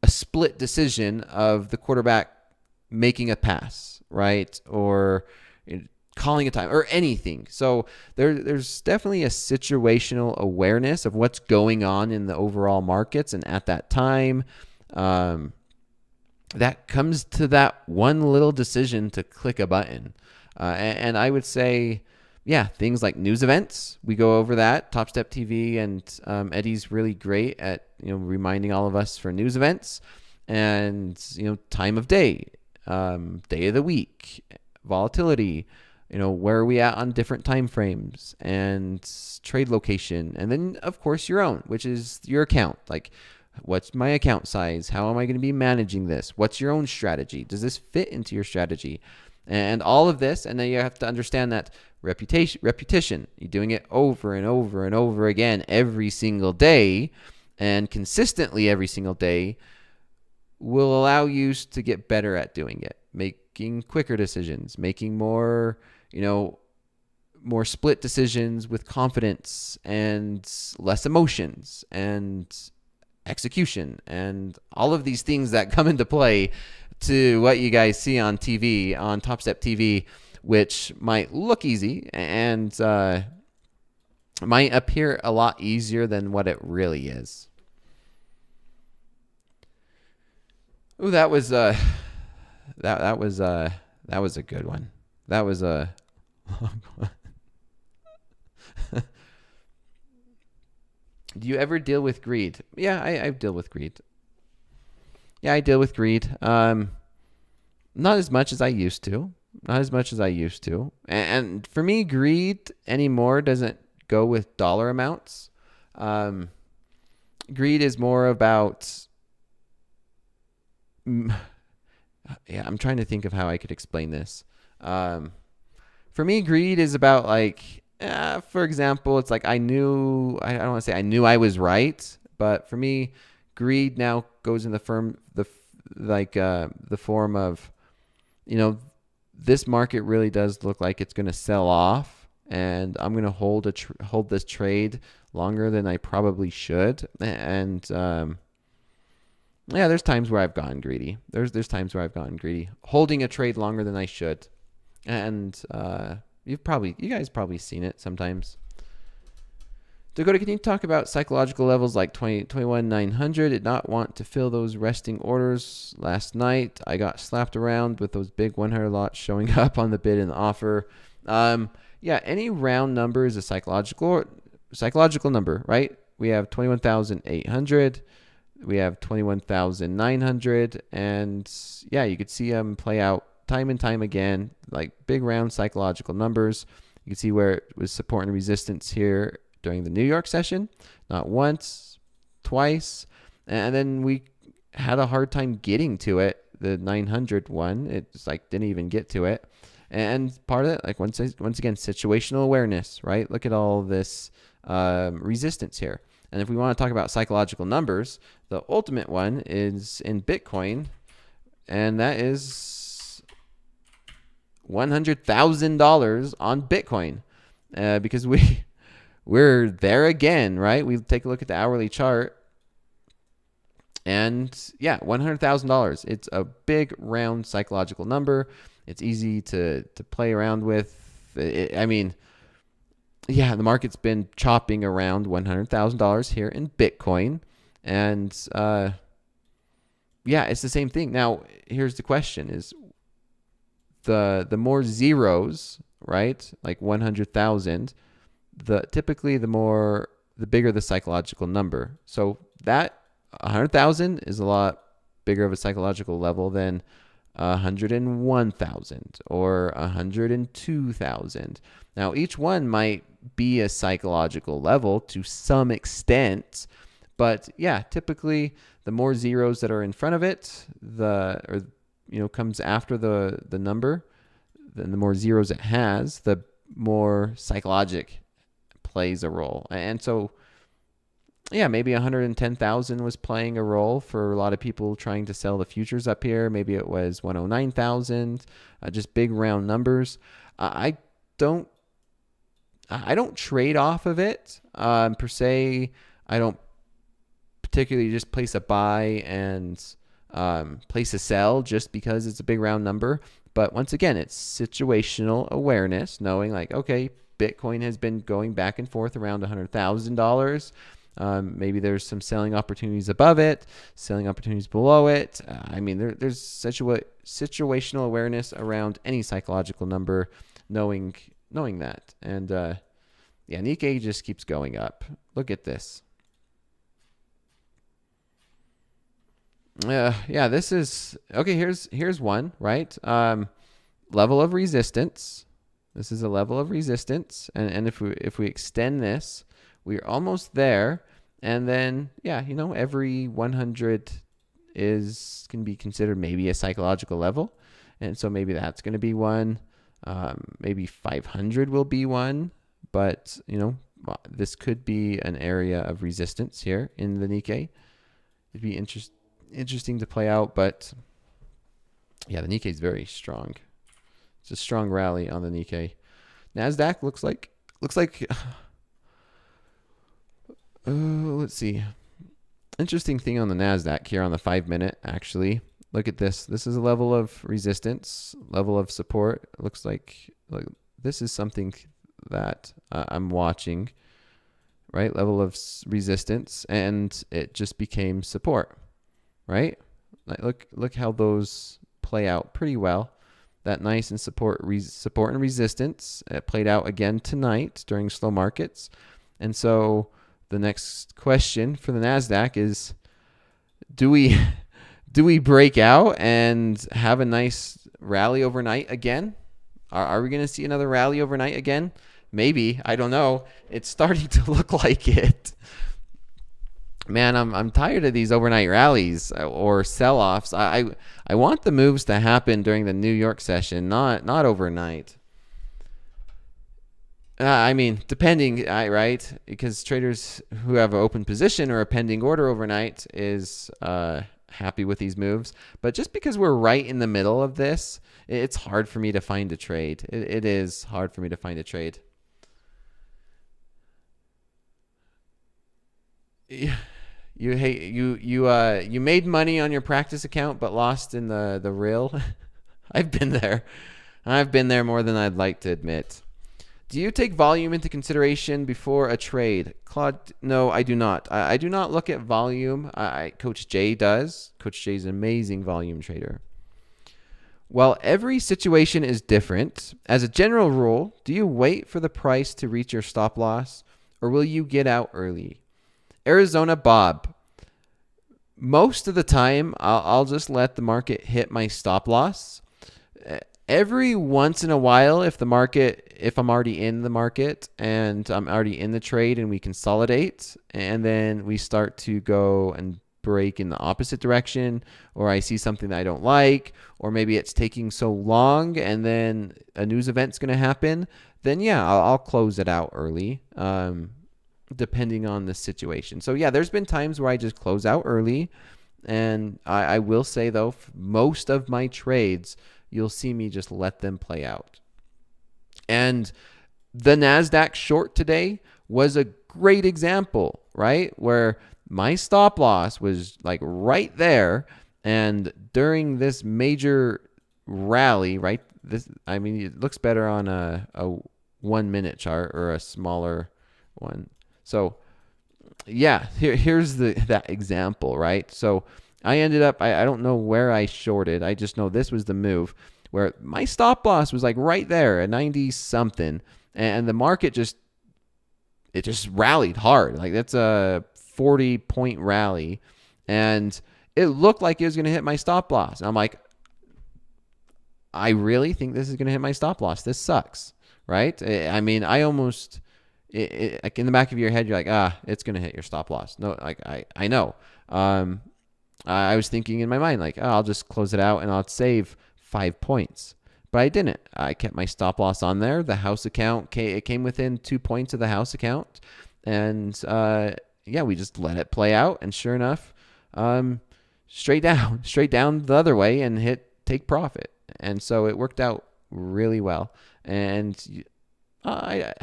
a split decision of the quarterback making a pass, right? Or calling a time or anything. So there's definitely a situational awareness of what's going on in the overall markets and at that time. That comes to that one little decision to click a button. And I would say, things like news events, we go over that. TopstepTV and Eddie's really great at reminding all of us for news events, and time of day, day of the week, volatility. Where are we at on different time frames, and trade location, and then of course your own, which is your account. Like, what's my account size? How am I going to be managing this? What's your own strategy? Does this fit into your strategy? And all of this, and then you have to understand that repetition. You're doing it over and over and over again every single day, and consistently every single day will allow you to get better at doing it, making quicker decisions, making more split decisions with confidence and less emotions and execution, and all of these things that come into play to what you guys see on TV, on Topstep TV, which might look easy and might appear a lot easier than what it really is. Ooh, that was a good one. That was a long one. Do you ever deal with greed? Yeah, I deal with greed. Yeah, I deal with greed. Not as much as I used to. And for me, greed anymore doesn't go with dollar amounts. Greed is more about... I'm trying to think of how I could explain this. For me, greed is about for example, it's like I don't want to say I knew I was right, but for me, greed now goes in the form of, this market really does look like it's going to sell off, and I'm going to hold this trade longer than I probably should. And there's times where I've gotten greedy. There's times where I've gotten greedy, holding a trade longer than I should. And you guys probably seen it sometimes. Dakota, can you talk about psychological levels like 21,900? Did not want to fill those resting orders last night. I got slapped around with those big 100 lots showing up on the bid and the offer. Any round number is a psychological number, right? We have 21,800. We have 21,900. And you could see them play out time and time again, like big round psychological numbers. You can see where it was support and resistance here during the New York session, not once, twice, and then we had a hard time getting to it. The 900 one, it's like didn't even get to it. And part of it, like once again, situational awareness, right? Look at all this resistance here. And if we want to talk about psychological numbers, the ultimate one is in Bitcoin, and that is $100,000 on Bitcoin, because we're there again, right? We take a look at the hourly chart. And yeah, $100,000. It's a big round psychological number. It's easy to play around with. I mean, yeah, the market's been chopping around $100,000 here in Bitcoin. And yeah, it's the same thing. Now, here's the question is the more zeros, right? Like 100,000, typically the bigger the psychological number. So that 100,000 is a lot bigger of a psychological level than 101,000 or 102,000. Now, each one might be a psychological level to some extent, but yeah, typically the more zeros that are in front of it, comes after the number, then the more zeros it has, the more psychologic plays a role. And so yeah, maybe 110,000 was playing a role for a lot of people trying to sell the futures up here. Maybe it was 109,000, just big round numbers. I don't trade off of it per se. I don't particularly just place a buy and place a sell just because it's a big round number. But once again, it's situational awareness, knowing like, okay, Bitcoin has been going back and forth around $100,000. Maybe there's some selling opportunities above it, selling opportunities below it. I mean, there's situational awareness around any psychological number, knowing that. And yeah, Nikkei just keeps going up. Look at this. Yeah, this is okay. Here's one, right? Level of resistance. This is a level of resistance, and if we extend this, we're almost there. And then yeah, every 100 can be considered maybe a psychological level, and so maybe that's going to be one. Maybe 500 will be one, but this could be an area of resistance here in the Nikkei. It'd be interesting to play out, but yeah, the Nikkei is very strong. It's a strong rally on the Nikkei. NASDAQ looks like let's see. Interesting thing on the NASDAQ here on the 5-minute, actually. Look at this. This is a level of resistance, level of support. It looks like this is something that I'm watching, right? Level of resistance, and it just became support, right? Like look how those play out pretty well. That nice and support and resistance. It played out again tonight during slow markets. And so the next question for the NASDAQ is, do we break out and have a nice rally overnight again? Are we going to see another rally overnight again? Maybe. I don't know. It's starting to look like it. Man, I'm tired of these overnight rallies or sell-offs. I want the moves to happen during the New York session, not overnight. I mean, depending, right? Because traders who have an open position or a pending order overnight is happy with these moves. But just because we're right in the middle of this, it's hard for me to find a trade. It is hard for me to find a trade. Yeah. You made money on your practice account but lost in the real. I've been there more than I'd like to admit. Do you take volume into consideration before a trade? Claude, no, I do not. I do not look at volume. Coach Jay does. Coach Jay is an amazing volume trader. While every situation is different, as a general rule, do you wait for the price to reach your stop loss, or will you get out early? Arizona Bob, most of the time, I'll just let the market hit my stop loss. Every once in a while, if I'm already in the market and I'm already in the trade and we consolidate and then we start to go and break in the opposite direction, or I see something that I don't like, or maybe it's taking so long and then a news event's going to happen, then yeah, I'll close it out early. Depending on the situation. So yeah, there's been times where I just close out early, and I will say though, most of my trades, you'll see me just let them play out. And the NASDAQ short today was a great example, right? Where my stop loss was like right there. And during this major rally, right? I mean, it looks better on a 1 minute chart or a smaller one. So yeah, here's that example, right? So I ended up, I don't know where I shorted. I just know this was the move where my stop loss was like right there at 90 something. And the market just rallied hard. Like that's a 40-point rally. And it looked like it was going to hit my stop loss. And I'm like, I really think this is going to hit my stop loss. This sucks, right? I mean, I almost, like in the back of your head, you're like, it's going to hit your stop loss. No, like I know. I was thinking in my mind, like, I'll just close it out and I'll save 5 points. But I didn't. I kept my stop loss on there. The house account, it came within 2 points of the house account. And yeah, we just let it play out. And sure enough, straight down the other way and take profit. And so it worked out really well. And I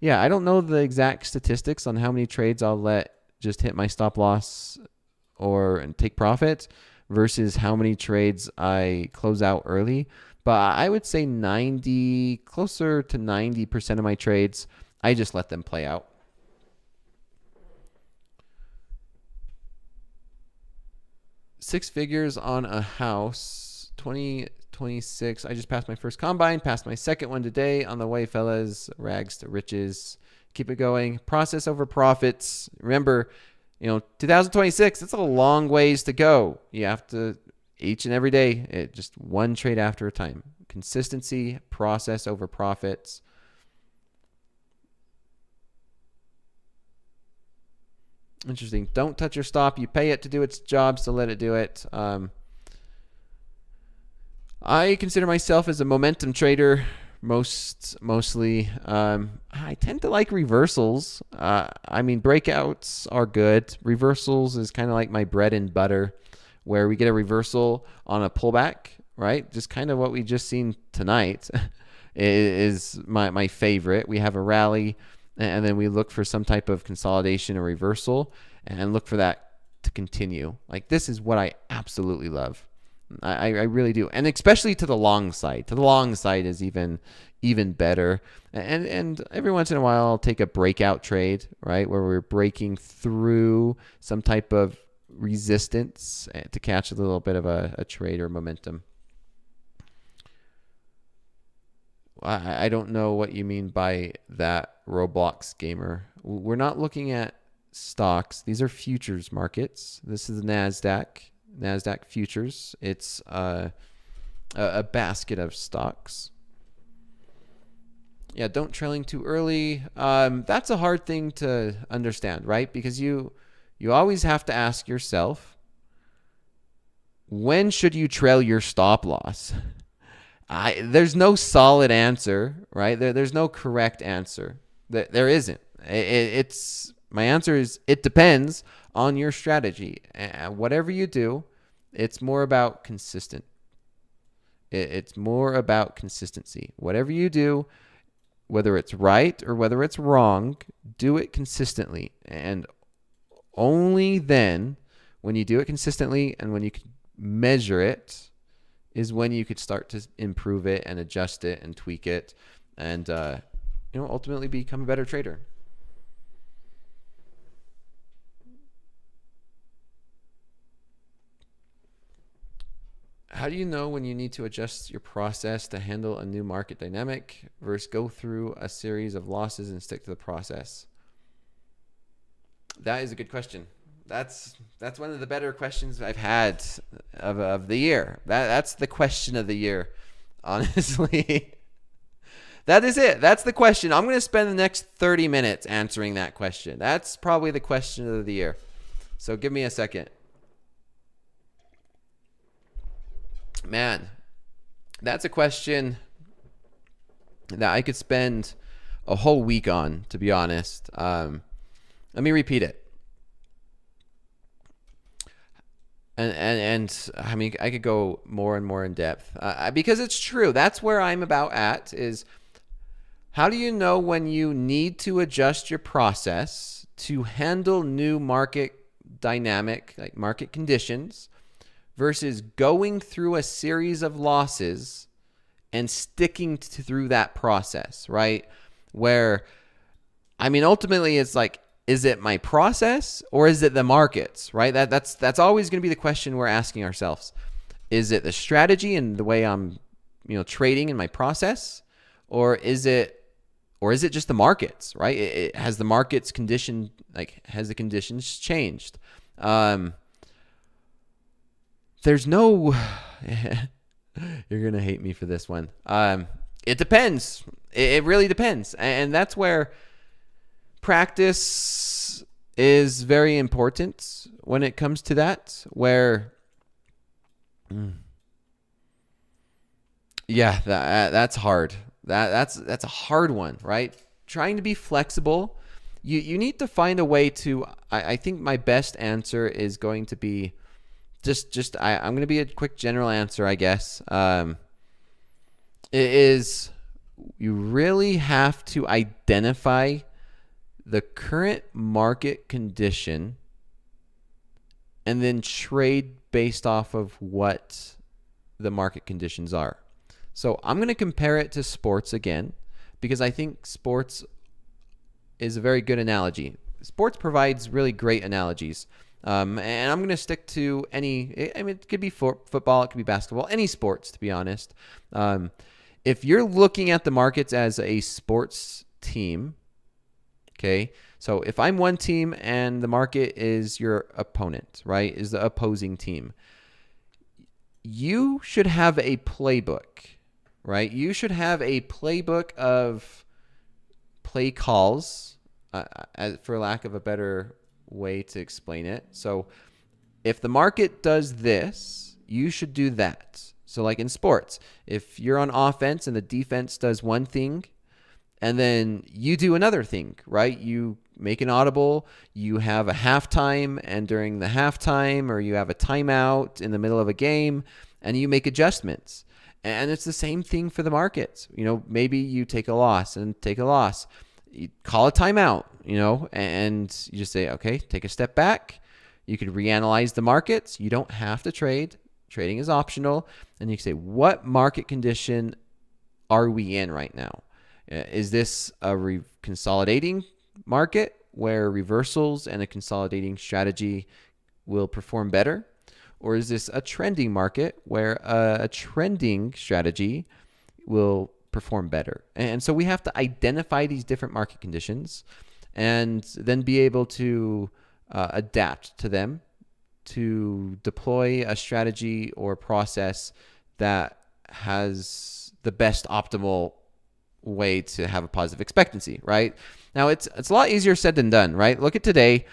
don't know the exact statistics on how many trades I'll let just hit my stop loss and take profit versus how many trades I close out early. But I would say closer to 90% of my trades, I just let them play out. Six figures on a house, 2026. I just passed my first combine, passed my second one today. On the way, fellas, rags to riches. Keep it going. Process over profits. Remember, 2026, it's a long ways to go. You have to, each and every day, just one trade after a time. Consistency, process over profits. Interesting. Don't touch your stop. You pay it to do its job, so let it do it. I consider myself as a momentum trader mostly. I tend to like reversals. I mean, breakouts are good. Reversals is kind of like my bread and butter, where we get a reversal on a pullback, right? Just kind of what we just seen tonight is my favorite. We have a rally, and then we look for some type of consolidation or reversal and look for that to continue. Like, this is what I absolutely love. I really do. And especially to the long side. To the long side is even better. And every once in a while I'll take a breakout trade, right? Where we're breaking through some type of resistance to catch a little bit of a trade or momentum. I don't know what you mean by that, Roblox gamer. We're not looking at stocks. These are futures markets. This is the NASDAQ futures. It's a basket of stocks. Yeah, don't trailing too early. That's a hard thing to understand, right? Because you always have to ask yourself, when should you trail your stop loss? There's no solid answer, right? There's no correct answer. There isn't. My answer is it depends on your strategy. Whatever you do, it's more about consistent. It's more about consistency. Whatever you do, whether it's right or whether it's wrong, do it consistently. And only then, when you do it consistently and when you can measure it, is when you could start to improve it and adjust it and tweak it and ultimately become a better trader. How do you know when you need to adjust your process to handle a new market dynamic versus go through a series of losses and stick to the process? That is a good question. That's one of the better questions I've had of the year. That's the question of the year, honestly. That is it. That's the question. I'm going to spend the next 30 minutes answering that question. That's probably the question of the year. So give me a second. Man, that's a question that I could spend a whole week on, to be honest. Let me repeat it. And I mean, I could go more and more in depth because it's true. That's where I'm about at is how do you know when you need to adjust your process to handle new market dynamic, like market conditions, versus going through a series of losses and sticking through that process, right? Where, I mean, ultimately it's like, is it my process or is it the markets, right? That's always going to be the question we're asking ourselves. Is it the strategy and the way I'm, trading in my process, or is it just the markets, right? Has the markets condition, has the conditions changed? There's no, you're going to hate me for this one. It depends. It really depends. And that's where practice is very important when it comes to that, where, that's hard. That's a hard one, right? Trying to be flexible. You need to find a way to, I think my best answer is going to be I'm going to be a quick general answer, I guess. It is, you really have to identify the current market condition and then trade based off of what the market conditions are. So I'm going to compare it to sports again, because I think sports is a very good analogy. Sports provides really great analogies. And I'm going to stick to any, I mean, it could be football, it could be basketball, any sports, to be honest. If you're looking at the markets as a sports team, okay, so if I'm one team and the market is your opponent, right, is the opposing team, you should have a playbook, right? You should have a playbook of play calls, for lack of a better way to explain it. So if the market does this, you should do that. So like in sports, if you're on offense and the defense does one thing, and then you do another thing, right? You make an audible, you have a halftime, and during the halftime, or you have a timeout in the middle of a game, and you make adjustments. And it's the same thing for the markets. Maybe you take a loss. You call a timeout, and you just say, okay, take a step back. You could reanalyze the markets. You don't have to trade. Trading is optional. And you can say, what market condition are we in right now? Is this a consolidating market where reversals and a consolidating strategy will perform better? Or is this a trending market where a trending strategy will perform better? And so we have to identify these different market conditions and then be able to adapt to them, to deploy a strategy or process that has the best optimal way to have a positive expectancy, right? Now, it's a lot easier said than done, right? Look at today,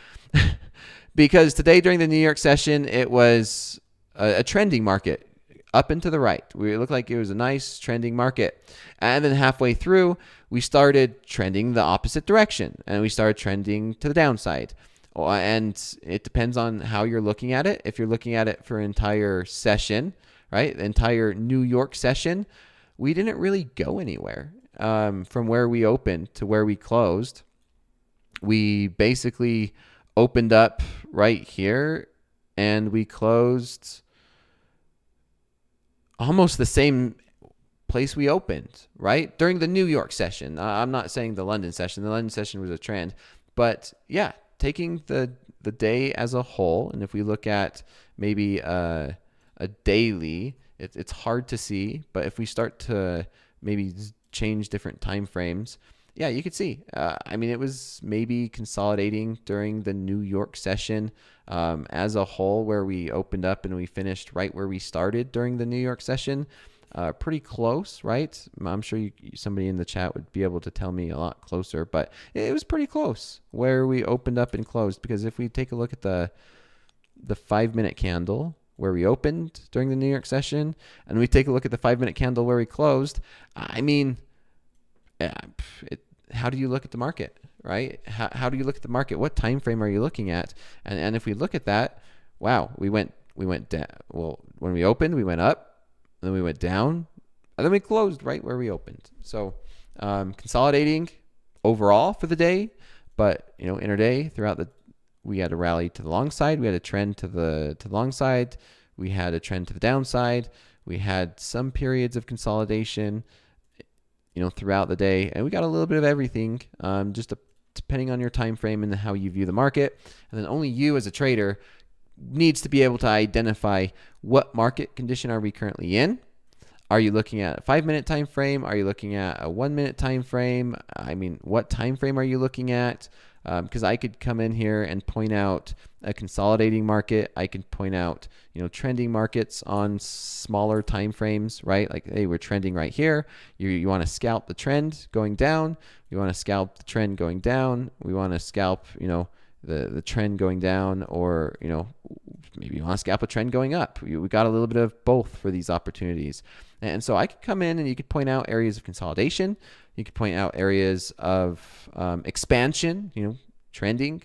because today during the New York session, it was a trending market up and to the right. It looked like it was a nice trending market. And then halfway through, we started trending the opposite direction, and we started trending to the downside. And it depends on how you're looking at it. If you're looking at it for an entire session, right, the entire New York session, we didn't really go anywhere. From where we opened to where we closed, we basically opened up right here and we closed almost the same place we opened, right? During the New York session. I'm not saying the London session. The London session was a trend. But yeah, taking the day as a whole, and if we look at maybe a daily, it's hard to see. But if we start to maybe change different time frames, yeah, you could see. It was maybe consolidating during the New York session as a whole, where we opened up and we finished right where we started during the New York session. Pretty close, right? I'm sure somebody in the chat would be able to tell me a lot closer, but it was pretty close where we opened up and closed. Because if we take a look at the 5-minute candle where we opened during the New York session, and we take a look at the 5-minute candle where we closed, how do you look at the market, right? How do you look at the market? What time frame are you looking at? And if we look at that, wow, we went down. Well, when we opened, we went up, and then we went down, and then we closed right where we opened. So consolidating overall for the day, but intraday throughout the We had a rally to the long side. We had a trend to the long side. We had a trend to the downside. We had some periods of consolidation, throughout the day, and we got a little bit of everything, depending on your time frame and how you view the market. And then only you as a trader needs to be able to identify what market condition are we currently in. Are you looking at a 5-minute time frame? Are you looking at a 1-minute time frame? What time frame are you looking at? Because I could come in here and point out a consolidating market. I could point out, trending markets on smaller time frames, right? Like, hey, we're trending right here. You want to scalp the trend going down. You want to scalp the trend going down. We want to scalp, the trend going down, or, maybe you want to scalp a trend going up. We got a little bit of both for these opportunities. And so I could come in and you could point out areas of consolidation. You could point out areas of expansion, trending,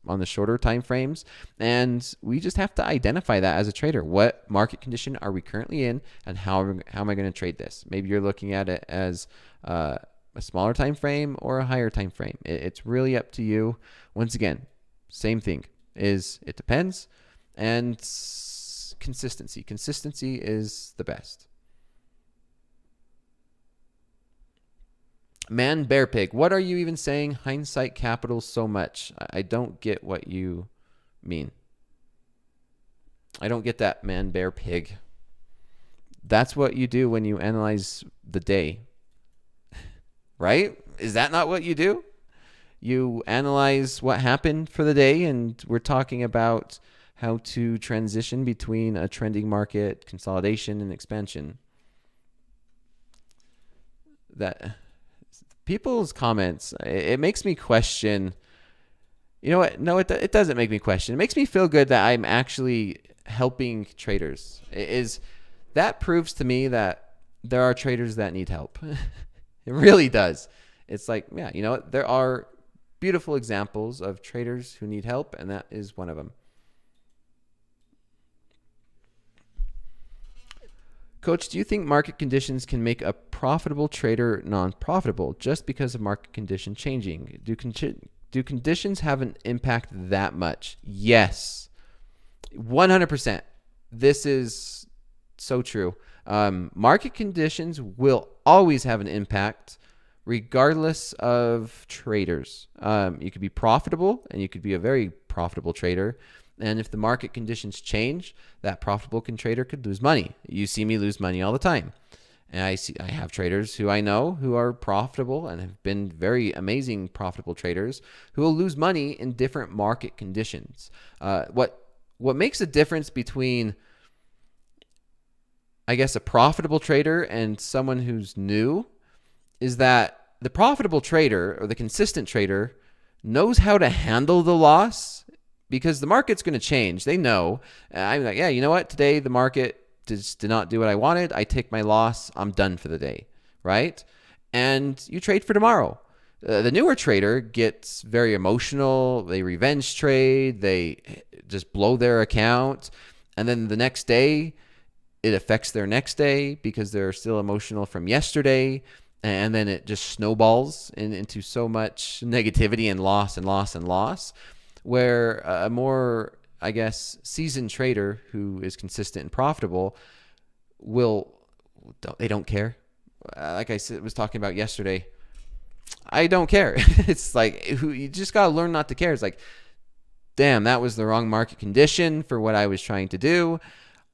on the shorter time frames. And we just have to identify that as a trader. What market condition are we currently in, and how am I going to trade this? Maybe you're looking at it as a smaller time frame or a higher time frame. It's really up to you. Once again, same thing, it depends. And consistency. Consistency is the best. Man, bear pig. What are you even saying? Hindsight capital so much. I don't get what you mean. I don't get that, man, bear pig. That's what you do when you analyze the day. Right? Is that not what you do? You analyze what happened for the day, and we're talking about how to transition between a trending market, consolidation, and expansion. That people's comments, it makes me question. You know what? No, it doesn't make me question. It makes me feel good that I'm actually helping traders. That proves to me that there are traders that need help. It really does. It's like, yeah, you know what? There are beautiful examples of traders who need help, and that is one of them. Coach, do you think market conditions can make a profitable trader non-profitable just because of market condition changing? Do conditions have an impact that much? Yes, 100%. This is so true. Market conditions will always have an impact regardless of traders. You could be profitable, and you could be a very profitable trader. And if the market conditions change, that profitable trader could lose money. You see me lose money all the time. And I have traders who I know who are profitable and have been very amazing profitable traders who will lose money in different market conditions. What makes a difference between, I guess, a profitable trader and someone who's new is that the profitable trader, or the consistent trader, knows how to handle the loss, because the market's going to change. They know. I'm like, yeah, you know what? Today the market did not do what I wanted. I take my loss. I'm done for the day, right? And you trade for tomorrow. The newer trader gets very emotional. They revenge trade. They just blow their account. And then the next day, it affects their next day because they're still emotional from yesterday. And then it just snowballs into so much negativity and loss and loss and loss. Where a more, I guess, seasoned trader who is consistent and profitable they don't care. Like I was talking about yesterday, I don't care. It's like, you just got to learn not to care. It's like, damn, that was the wrong market condition for what I was trying to do.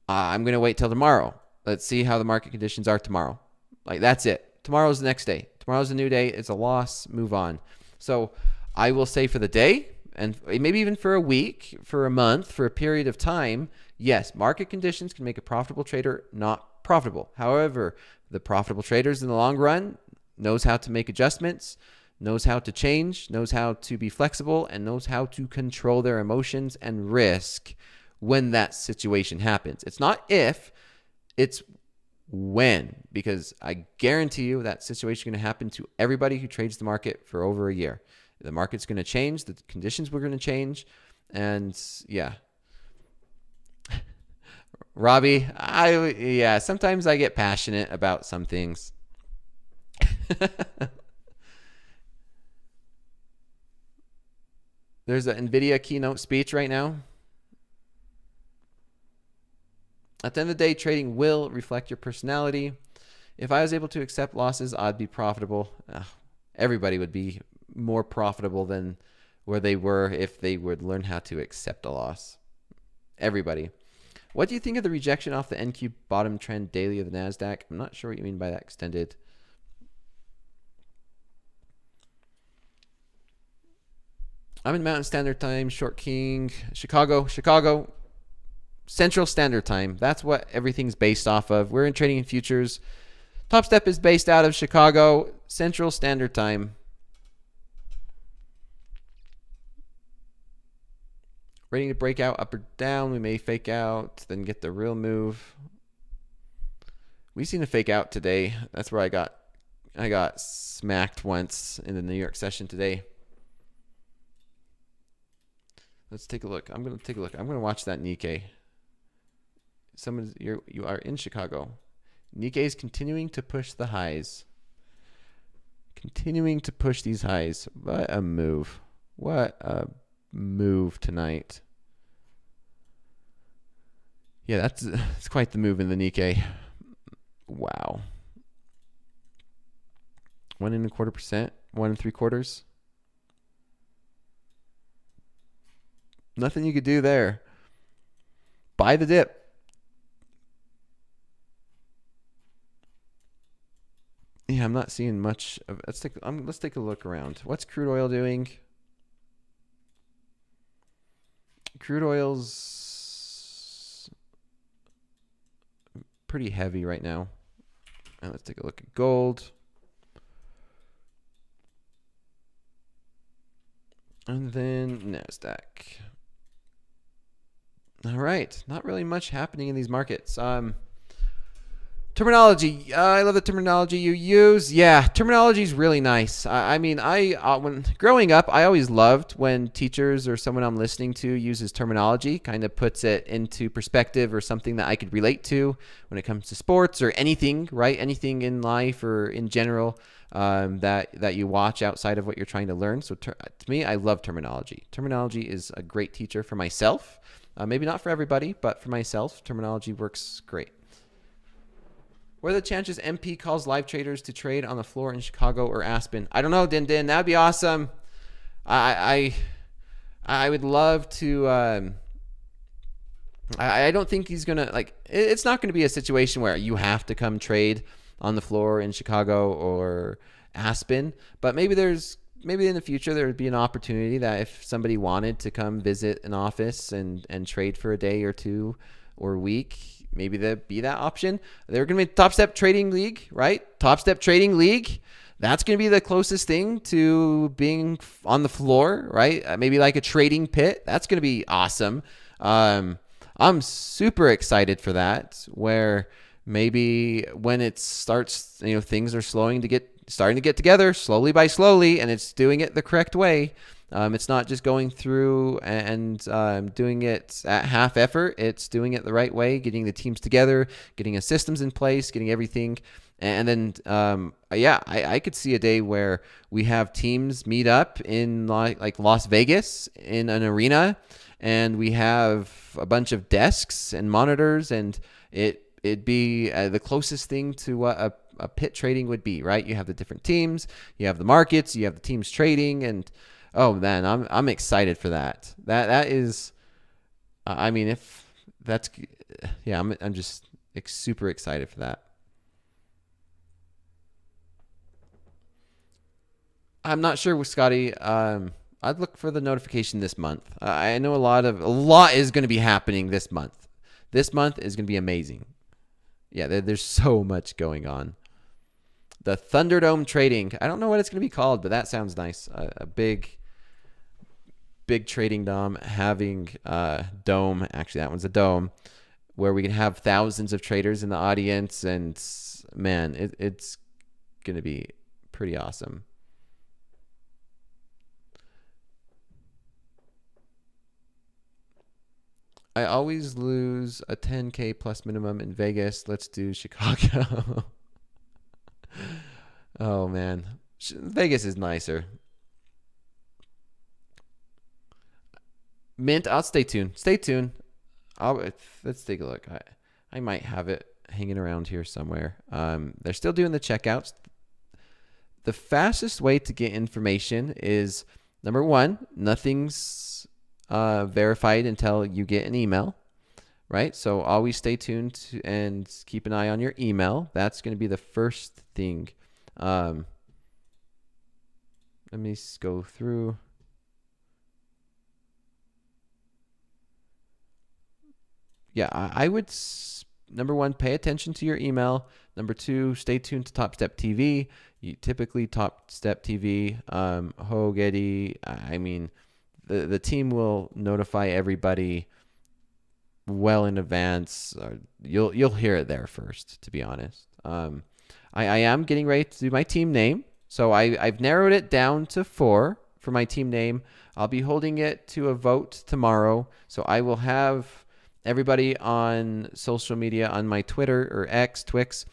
I'm going to wait till tomorrow. Let's see how the market conditions are tomorrow. Like, that's it. Tomorrow's the next day. Tomorrow's a new day. It's a loss. Move on. So I will say for the day, and maybe even for a week, for a month, for a period of time, yes, market conditions can make a profitable trader not profitable. However, the profitable traders in the long run knows how to make adjustments, knows how to change, knows how to be flexible, and knows how to control their emotions and risk when that situation happens. It's not if, it's when, because I guarantee you that situation is going to happen to everybody who trades the market for over a year. The market's going to change. The conditions were going to change. And yeah. Robbie, sometimes I get passionate about some things. There's an NVIDIA keynote speech right now. At the end of the day, trading will reflect your personality. If I was able to accept losses, I'd be profitable. Everybody would be more profitable than where they were if they would learn how to accept a loss. Everybody. What do you think of the rejection off the NQ bottom trend daily of the NASDAQ? I'm not sure what you mean by that extended. I'm in Mountain Standard Time, Short King, Chicago, Central Standard Time. That's what everything's based off of. We're in trading in futures. Topstep is based out of Chicago, Central Standard Time. Ready to break out up or down. We may fake out, then get the real move. We've seen a fake out today. That's where I got smacked once in the New York session today. Let's take a look. I'm going to take a look. I'm going to watch that Nikkei. You are in Chicago. Nikkei is continuing to push the highs. Continuing to push these highs. What a move. What a move tonight. Yeah, that's quite the move in the Nikkei. Wow. 1.25%, 1.75%. Nothing you could do there. Buy the dip. Yeah, I'm not seeing much of. Let's take a look around. What's crude oil doing? Crude oil's pretty heavy right now. And let's take a look at gold. And then NASDAQ. All right, not really much happening in these markets. Terminology. I love the terminology you use. Yeah, terminology is really nice. I mean, when growing up, I always loved when teachers or someone I'm listening to uses terminology, kind of puts it into perspective or something that I could relate to when it comes to sports or anything, right? Anything in life or in general that you watch outside of what you're trying to learn. So to me, I love terminology. Terminology is a great teacher for myself. Maybe not for everybody, but for myself, terminology works great. What are the chances MP calls live traders to trade on the floor in Chicago or Aspen? I don't know, Din. That'd be awesome. I would love to. I don't think he's gonna like. It's not gonna be a situation where you have to come trade on the floor in Chicago or Aspen. But maybe in the future there would be an opportunity that if somebody wanted to come visit an office and trade for a day or two or a week, maybe there'd be that option. They're going to be Topstep Trading League, right? Topstep Trading League. That's going to be the closest thing to being on the floor, right? Maybe like a trading pit. That's going to be awesome. I'm super excited for that, where maybe when it starts, things are starting to get together slowly by slowly, and it's doing it the correct way. It's not just going through and doing it at half effort. It's doing it the right way, getting the teams together, getting systems in place, getting everything. And then, I could see a day where we have teams meet up in like Las Vegas in an arena, and we have a bunch of desks and monitors, and it'd be the closest thing to what a pit trading would be, right? You have the different teams, you have the markets, you have the teams trading, and oh man, I'm excited for that. That is, if that's, yeah, I'm just super excited for that. I'm not sure with Scotty. I'd look for the notification this month. I know a lot is going to be happening this month. This month is going to be amazing. Yeah, there's so much going on. The Thunderdome trading. I don't know what it's going to be called, but that sounds nice. A big trading dome, having a dome. Actually, that one's a dome where we can have thousands of traders in the audience, and man, it's going to be pretty awesome. I always lose a 10K plus minimum in Vegas. Let's do Chicago. Oh man, Vegas is nicer. Mint, I'll stay tuned. Stay tuned. Let's take a look. I might have it hanging around here somewhere. They're still doing the checkouts. The fastest way to get information is, number one, nothing's verified until you get an email, right? So always stay tuned and keep an eye on your email. That's going to be the first thing. Let me go through. Yeah, I would, number one, pay attention to your email. Number two, stay tuned to TopstepTV. Typically, TopstepTV, Hoag, I mean, the team will notify everybody well in advance. You'll hear it there first, to be honest. I am getting ready to do my team name. So I've narrowed it down to 4 for my team name. I'll be holding it to a vote tomorrow. So I will have everybody on social media, on my Twitter or Twix,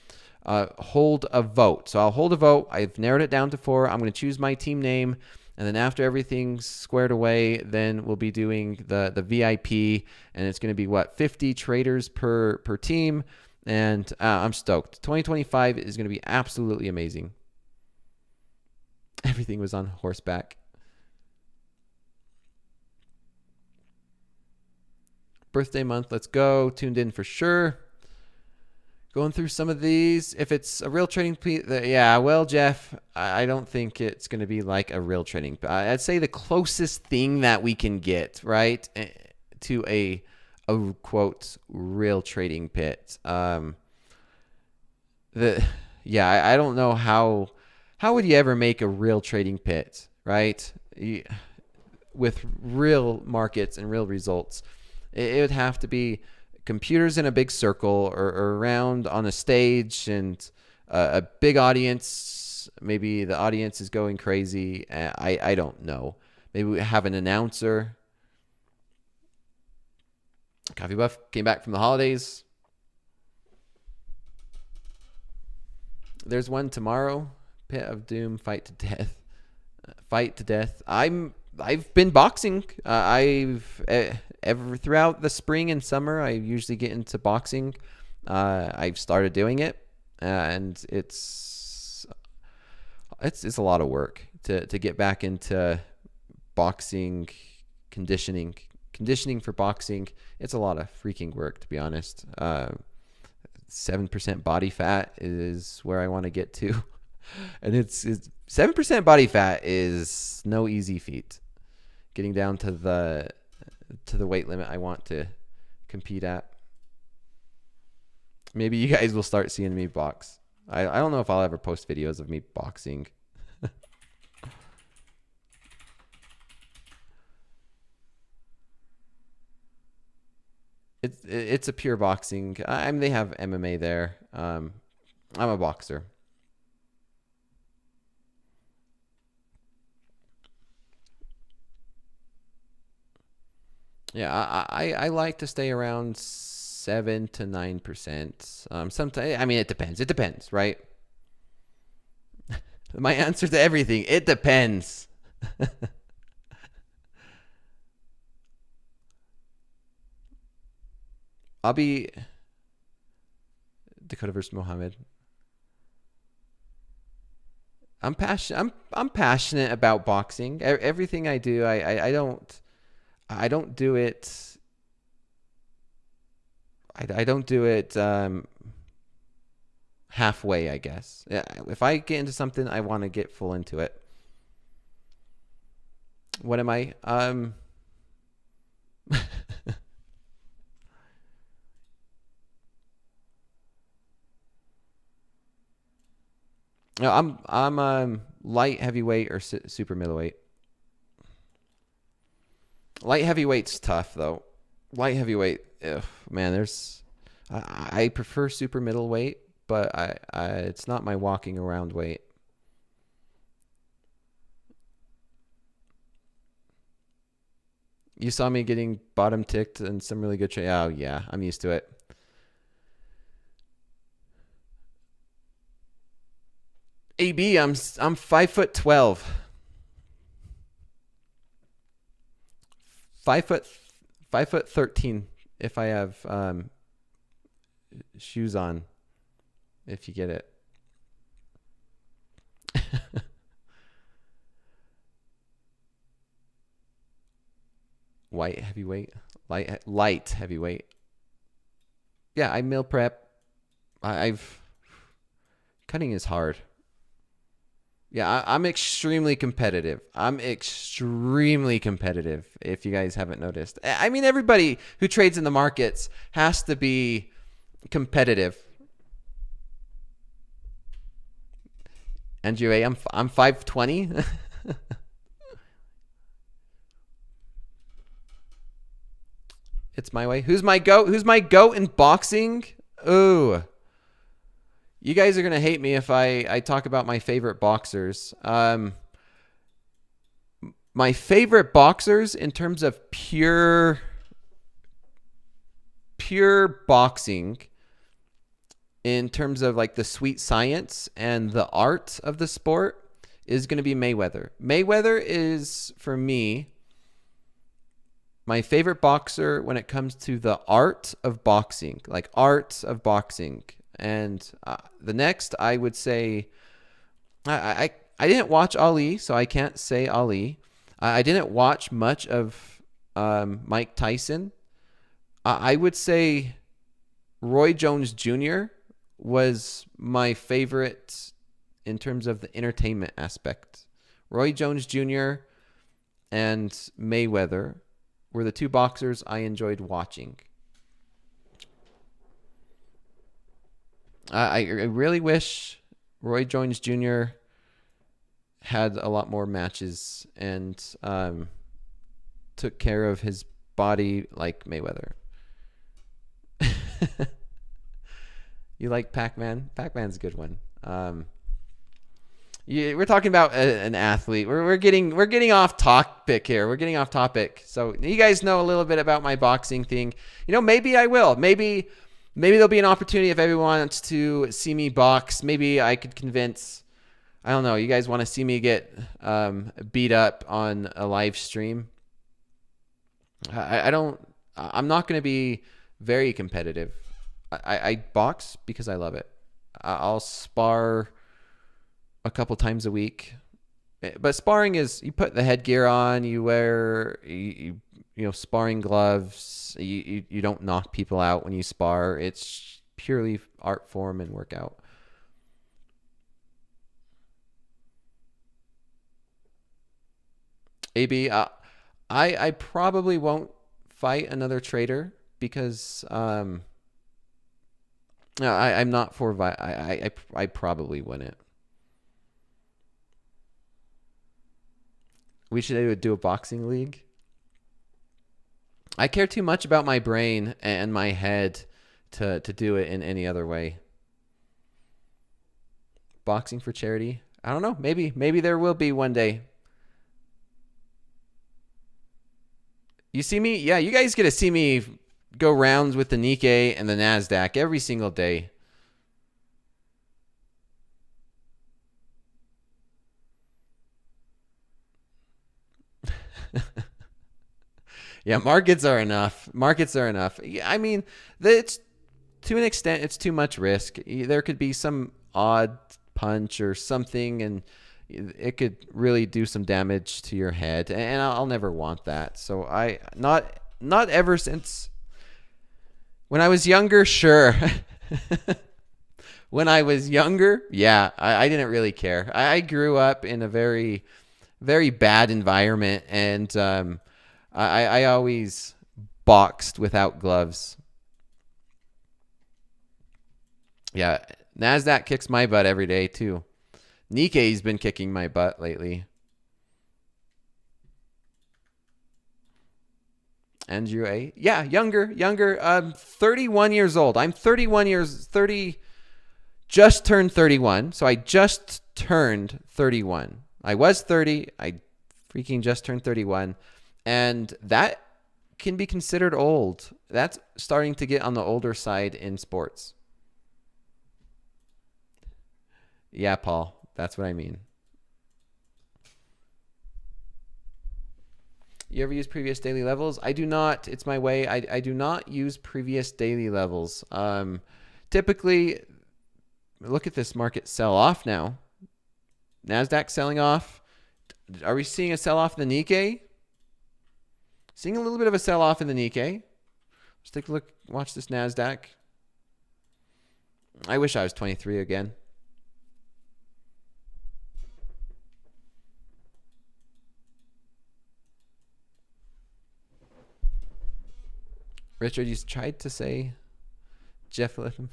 hold a vote. So I'll hold a vote. I've narrowed it down to 4. I'm going to choose my team name. And then after everything's squared away, then we'll be doing the VIP. And it's going to be, 50 traders per team. And I'm stoked. 2025 is going to be absolutely amazing. Everything was on horseback. Birthday month, let's go. Tuned in for sure. Going through some of these. If it's a real trading, yeah, well, Jeff, I don't think it's going to be like a real trading. I'd say the closest thing that we can get, right, to a quote real trading pit. I don't know how would you ever make a real trading pit, right? With real markets and real results. It would have to be computers in a big circle or around on a stage and a big audience. Maybe the audience is going crazy. I don't know. Maybe we have an announcer. Coffee Buff came back from the holidays. There's one tomorrow. Pit of Doom, fight to death. Fight to death. I've been boxing. Throughout the spring and summer, I usually get into boxing. I've started doing it, and it's a lot of work to get back into boxing, conditioning for boxing. It's a lot of freaking work, to be honest. 7% body fat is where I want to get to. And it's 7% body fat is no easy feat. Getting down to the weight limit I want to compete at. Maybe you guys will start seeing me box. I don't know if I'll ever post videos of me boxing. It's a pure boxing. I mean, they have MMA there. I'm a boxer. Yeah, I like to stay around 7 to 9%. Sometimes, I mean, it depends, right? My answer to everything, it depends. I'll be Dakota versus Mohammed. I'm passionate about boxing. Everything I do, I don't do it. I don't do it halfway, I guess. If I get into something, I want to get full into it. What am I? No, I'm light heavyweight or super middleweight. Light heavyweight's tough though. Light heavyweight, man. I prefer super middleweight, but it's not my walking around weight. You saw me getting bottom ticked and some really good trade. Oh yeah, I'm used to it. AB, I'm 5'12". 5 foot 5 foot 13 if I have shoes on, if you get it. White heavyweight, light heavyweight. Yeah, I meal prep. I've cutting is hard. Yeah, I'm extremely competitive. I'm extremely competitive, if you guys haven't noticed. I mean, everybody who trades in the markets has to be competitive. Andrew A, I'm 520. It's my way. Who's my goat? Who's my goat in boxing? Ooh. You guys are going to hate me if I talk about my favorite boxers. My favorite boxers in terms of pure boxing, in terms of like the sweet science and the art of the sport, is going to be Mayweather. Mayweather is, for me, my favorite boxer when it comes to the art of boxing, like art of boxing. And the next, I would say, I didn't watch Ali, so I can't say Ali. I didn't watch much of Mike Tyson. I would say Roy Jones Jr. was my favorite in terms of the entertainment aspect. Roy Jones Jr. and Mayweather were the two boxers I enjoyed watching. I really wish Roy Jones Jr. had a lot more matches and took care of his body like Mayweather. You like Pac-Man? Pac-Man's a good one. We're talking about an athlete. We're getting off topic here. We're getting off topic. So you guys know a little bit about my boxing thing. You know, maybe I will. Maybe there'll be an opportunity if everyone wants to see me box. Maybe I could convince, I don't know, you guys want to see me get beat up on a live stream. I'm not going to be very competitive. I box because I love it. I'll spar a couple times a week. But sparring is, you put the headgear on, you wear you know, sparring gloves. You don't knock people out when you spar. It's purely art form and workout. AB, I probably won't fight another trader because no, I'm not for I probably wouldn't. We should do a boxing league. I care too much about my brain and my head to do it in any other way. Boxing for charity? I don't know. Maybe there will be one day. You see me? Yeah, you guys get to see me go rounds with the Nikkei and the NASDAQ every single day. Yeah, markets are enough. Markets are enough. I mean, it's to an extent, it's too much risk. There could be some odd punch or something, and it could really do some damage to your head, and I'll never want that. So not ever since when I was younger, sure. When I was younger, yeah, I didn't really care. I grew up in a very, very bad environment, and I always boxed without gloves. Yeah, NASDAQ kicks my butt every day too. Nikkei's been kicking my butt lately. Andrew A. Yeah, younger. 31 years old. I'm 30, just turned 31. So I just turned 31. I was 30. I freaking just turned 31. And that can be considered old. That's starting to get on the older side in sports. Yeah, Paul, that's what I mean. You ever use previous daily levels? I do not. It's my way. I do not use previous daily levels. Typically, look at this market sell off now. NASDAQ selling off. Are we seeing a sell off in the Nikkei? Seeing a little bit of a sell off in the Nikkei. Let's take a look. Watch this NASDAQ. I wish I was 23 again. Richard, you tried to say Jeff Lithium.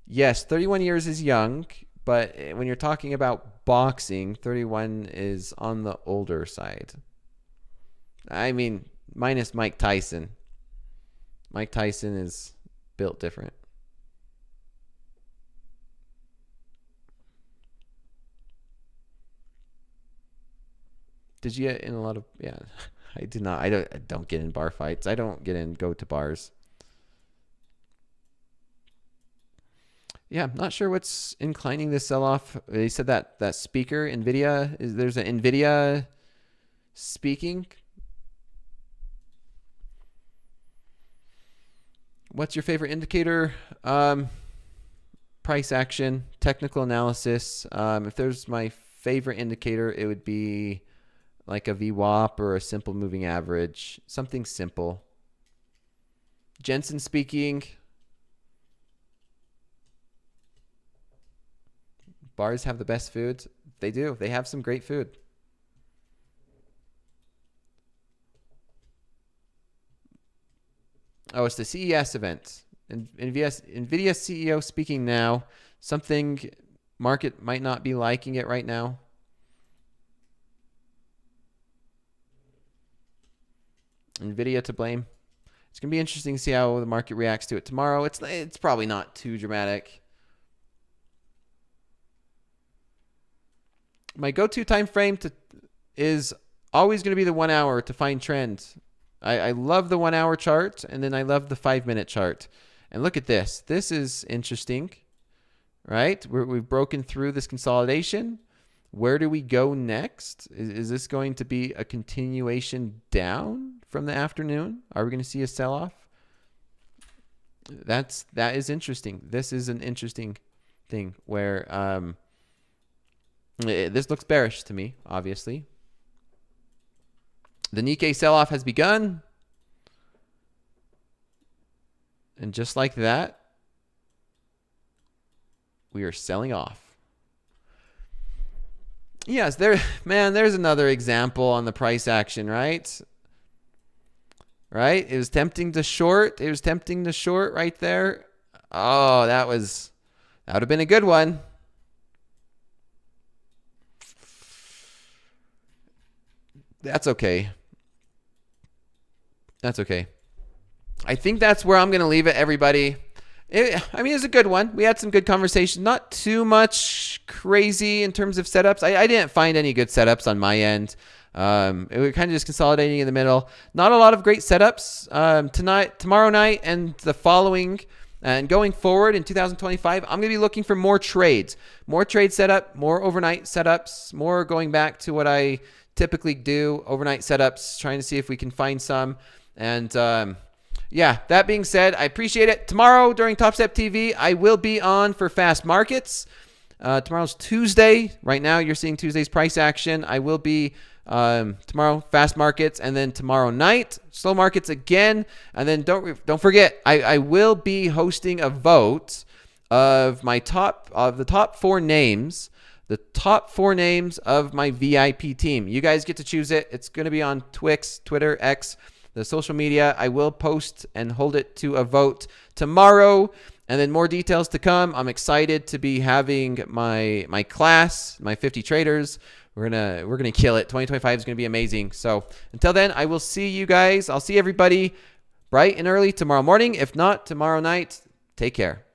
Yes, 31 years is young, but when you're talking about boxing, 31 is on the older side. I mean, minus Mike Tyson. Mike Tyson is built different. Did you get in a lot of, yeah, I did not. I don't get in bar fights. I don't go to bars. Yeah, I'm not sure what's inclining this sell-off. They said that speaker, NVIDIA, there's an NVIDIA speaking. What's your favorite indicator? Price action, technical analysis. If there's my favorite indicator, it would be like a VWAP or a simple moving average, something simple. Jensen speaking. Bars have the best food. They do. They have some great food. Oh, it's the CES event. NVIDIA CEO speaking now. Something market might not be liking it right now. NVIDIA to blame. It's going to be interesting to see how the market reacts to it tomorrow. It's probably not too dramatic. My go-to time frame is always going to be the 1 hour to find trends. I love the 1 hour chart, and then I love the 5-minute chart. And look at this. This is interesting, right? We've broken through this consolidation. Where do we go next? Is this going to be a continuation down from the afternoon? Are we going to see a sell-off? That is interesting. This is an interesting thing where this looks bearish to me, obviously. The Nikkei sell-off has begun. And just like that, we are selling off. Yes, there's another example on the price action, right? Right? It was tempting to short. It was tempting to short right there. Oh, that would have been a good one. That's okay. That's okay. I think that's where I'm going to leave it, everybody. It was a good one. We had some good conversation. Not too much crazy in terms of setups. I didn't find any good setups on my end. It was kind of just consolidating in the middle. Not a lot of great setups tomorrow night, and the following. And going forward in 2025, I'm going to be looking for more trades. More trade setup, more overnight setups, more going back to what I typically do, overnight setups, trying to see if we can find some. And yeah, that being said, I appreciate it. Tomorrow during TopstepTV, I will be on for fast markets. Tomorrow's Tuesday. Right now, you're seeing Tuesday's price action. I will be tomorrow fast markets, and then tomorrow night slow markets again. And then don't forget, I will be hosting a vote of the top 4 names. The top 4 names of my VIP team. You guys get to choose it. It's going to be on Twix, Twitter, X, the social media. I will post and hold it to a vote tomorrow, and then more details to come. I'm excited to be having my class, my 50 traders. We're gonna kill it. 2025 is gonna be amazing. So until then, I will see you guys. I'll see everybody bright and early tomorrow morning. If not, tomorrow night. Take care.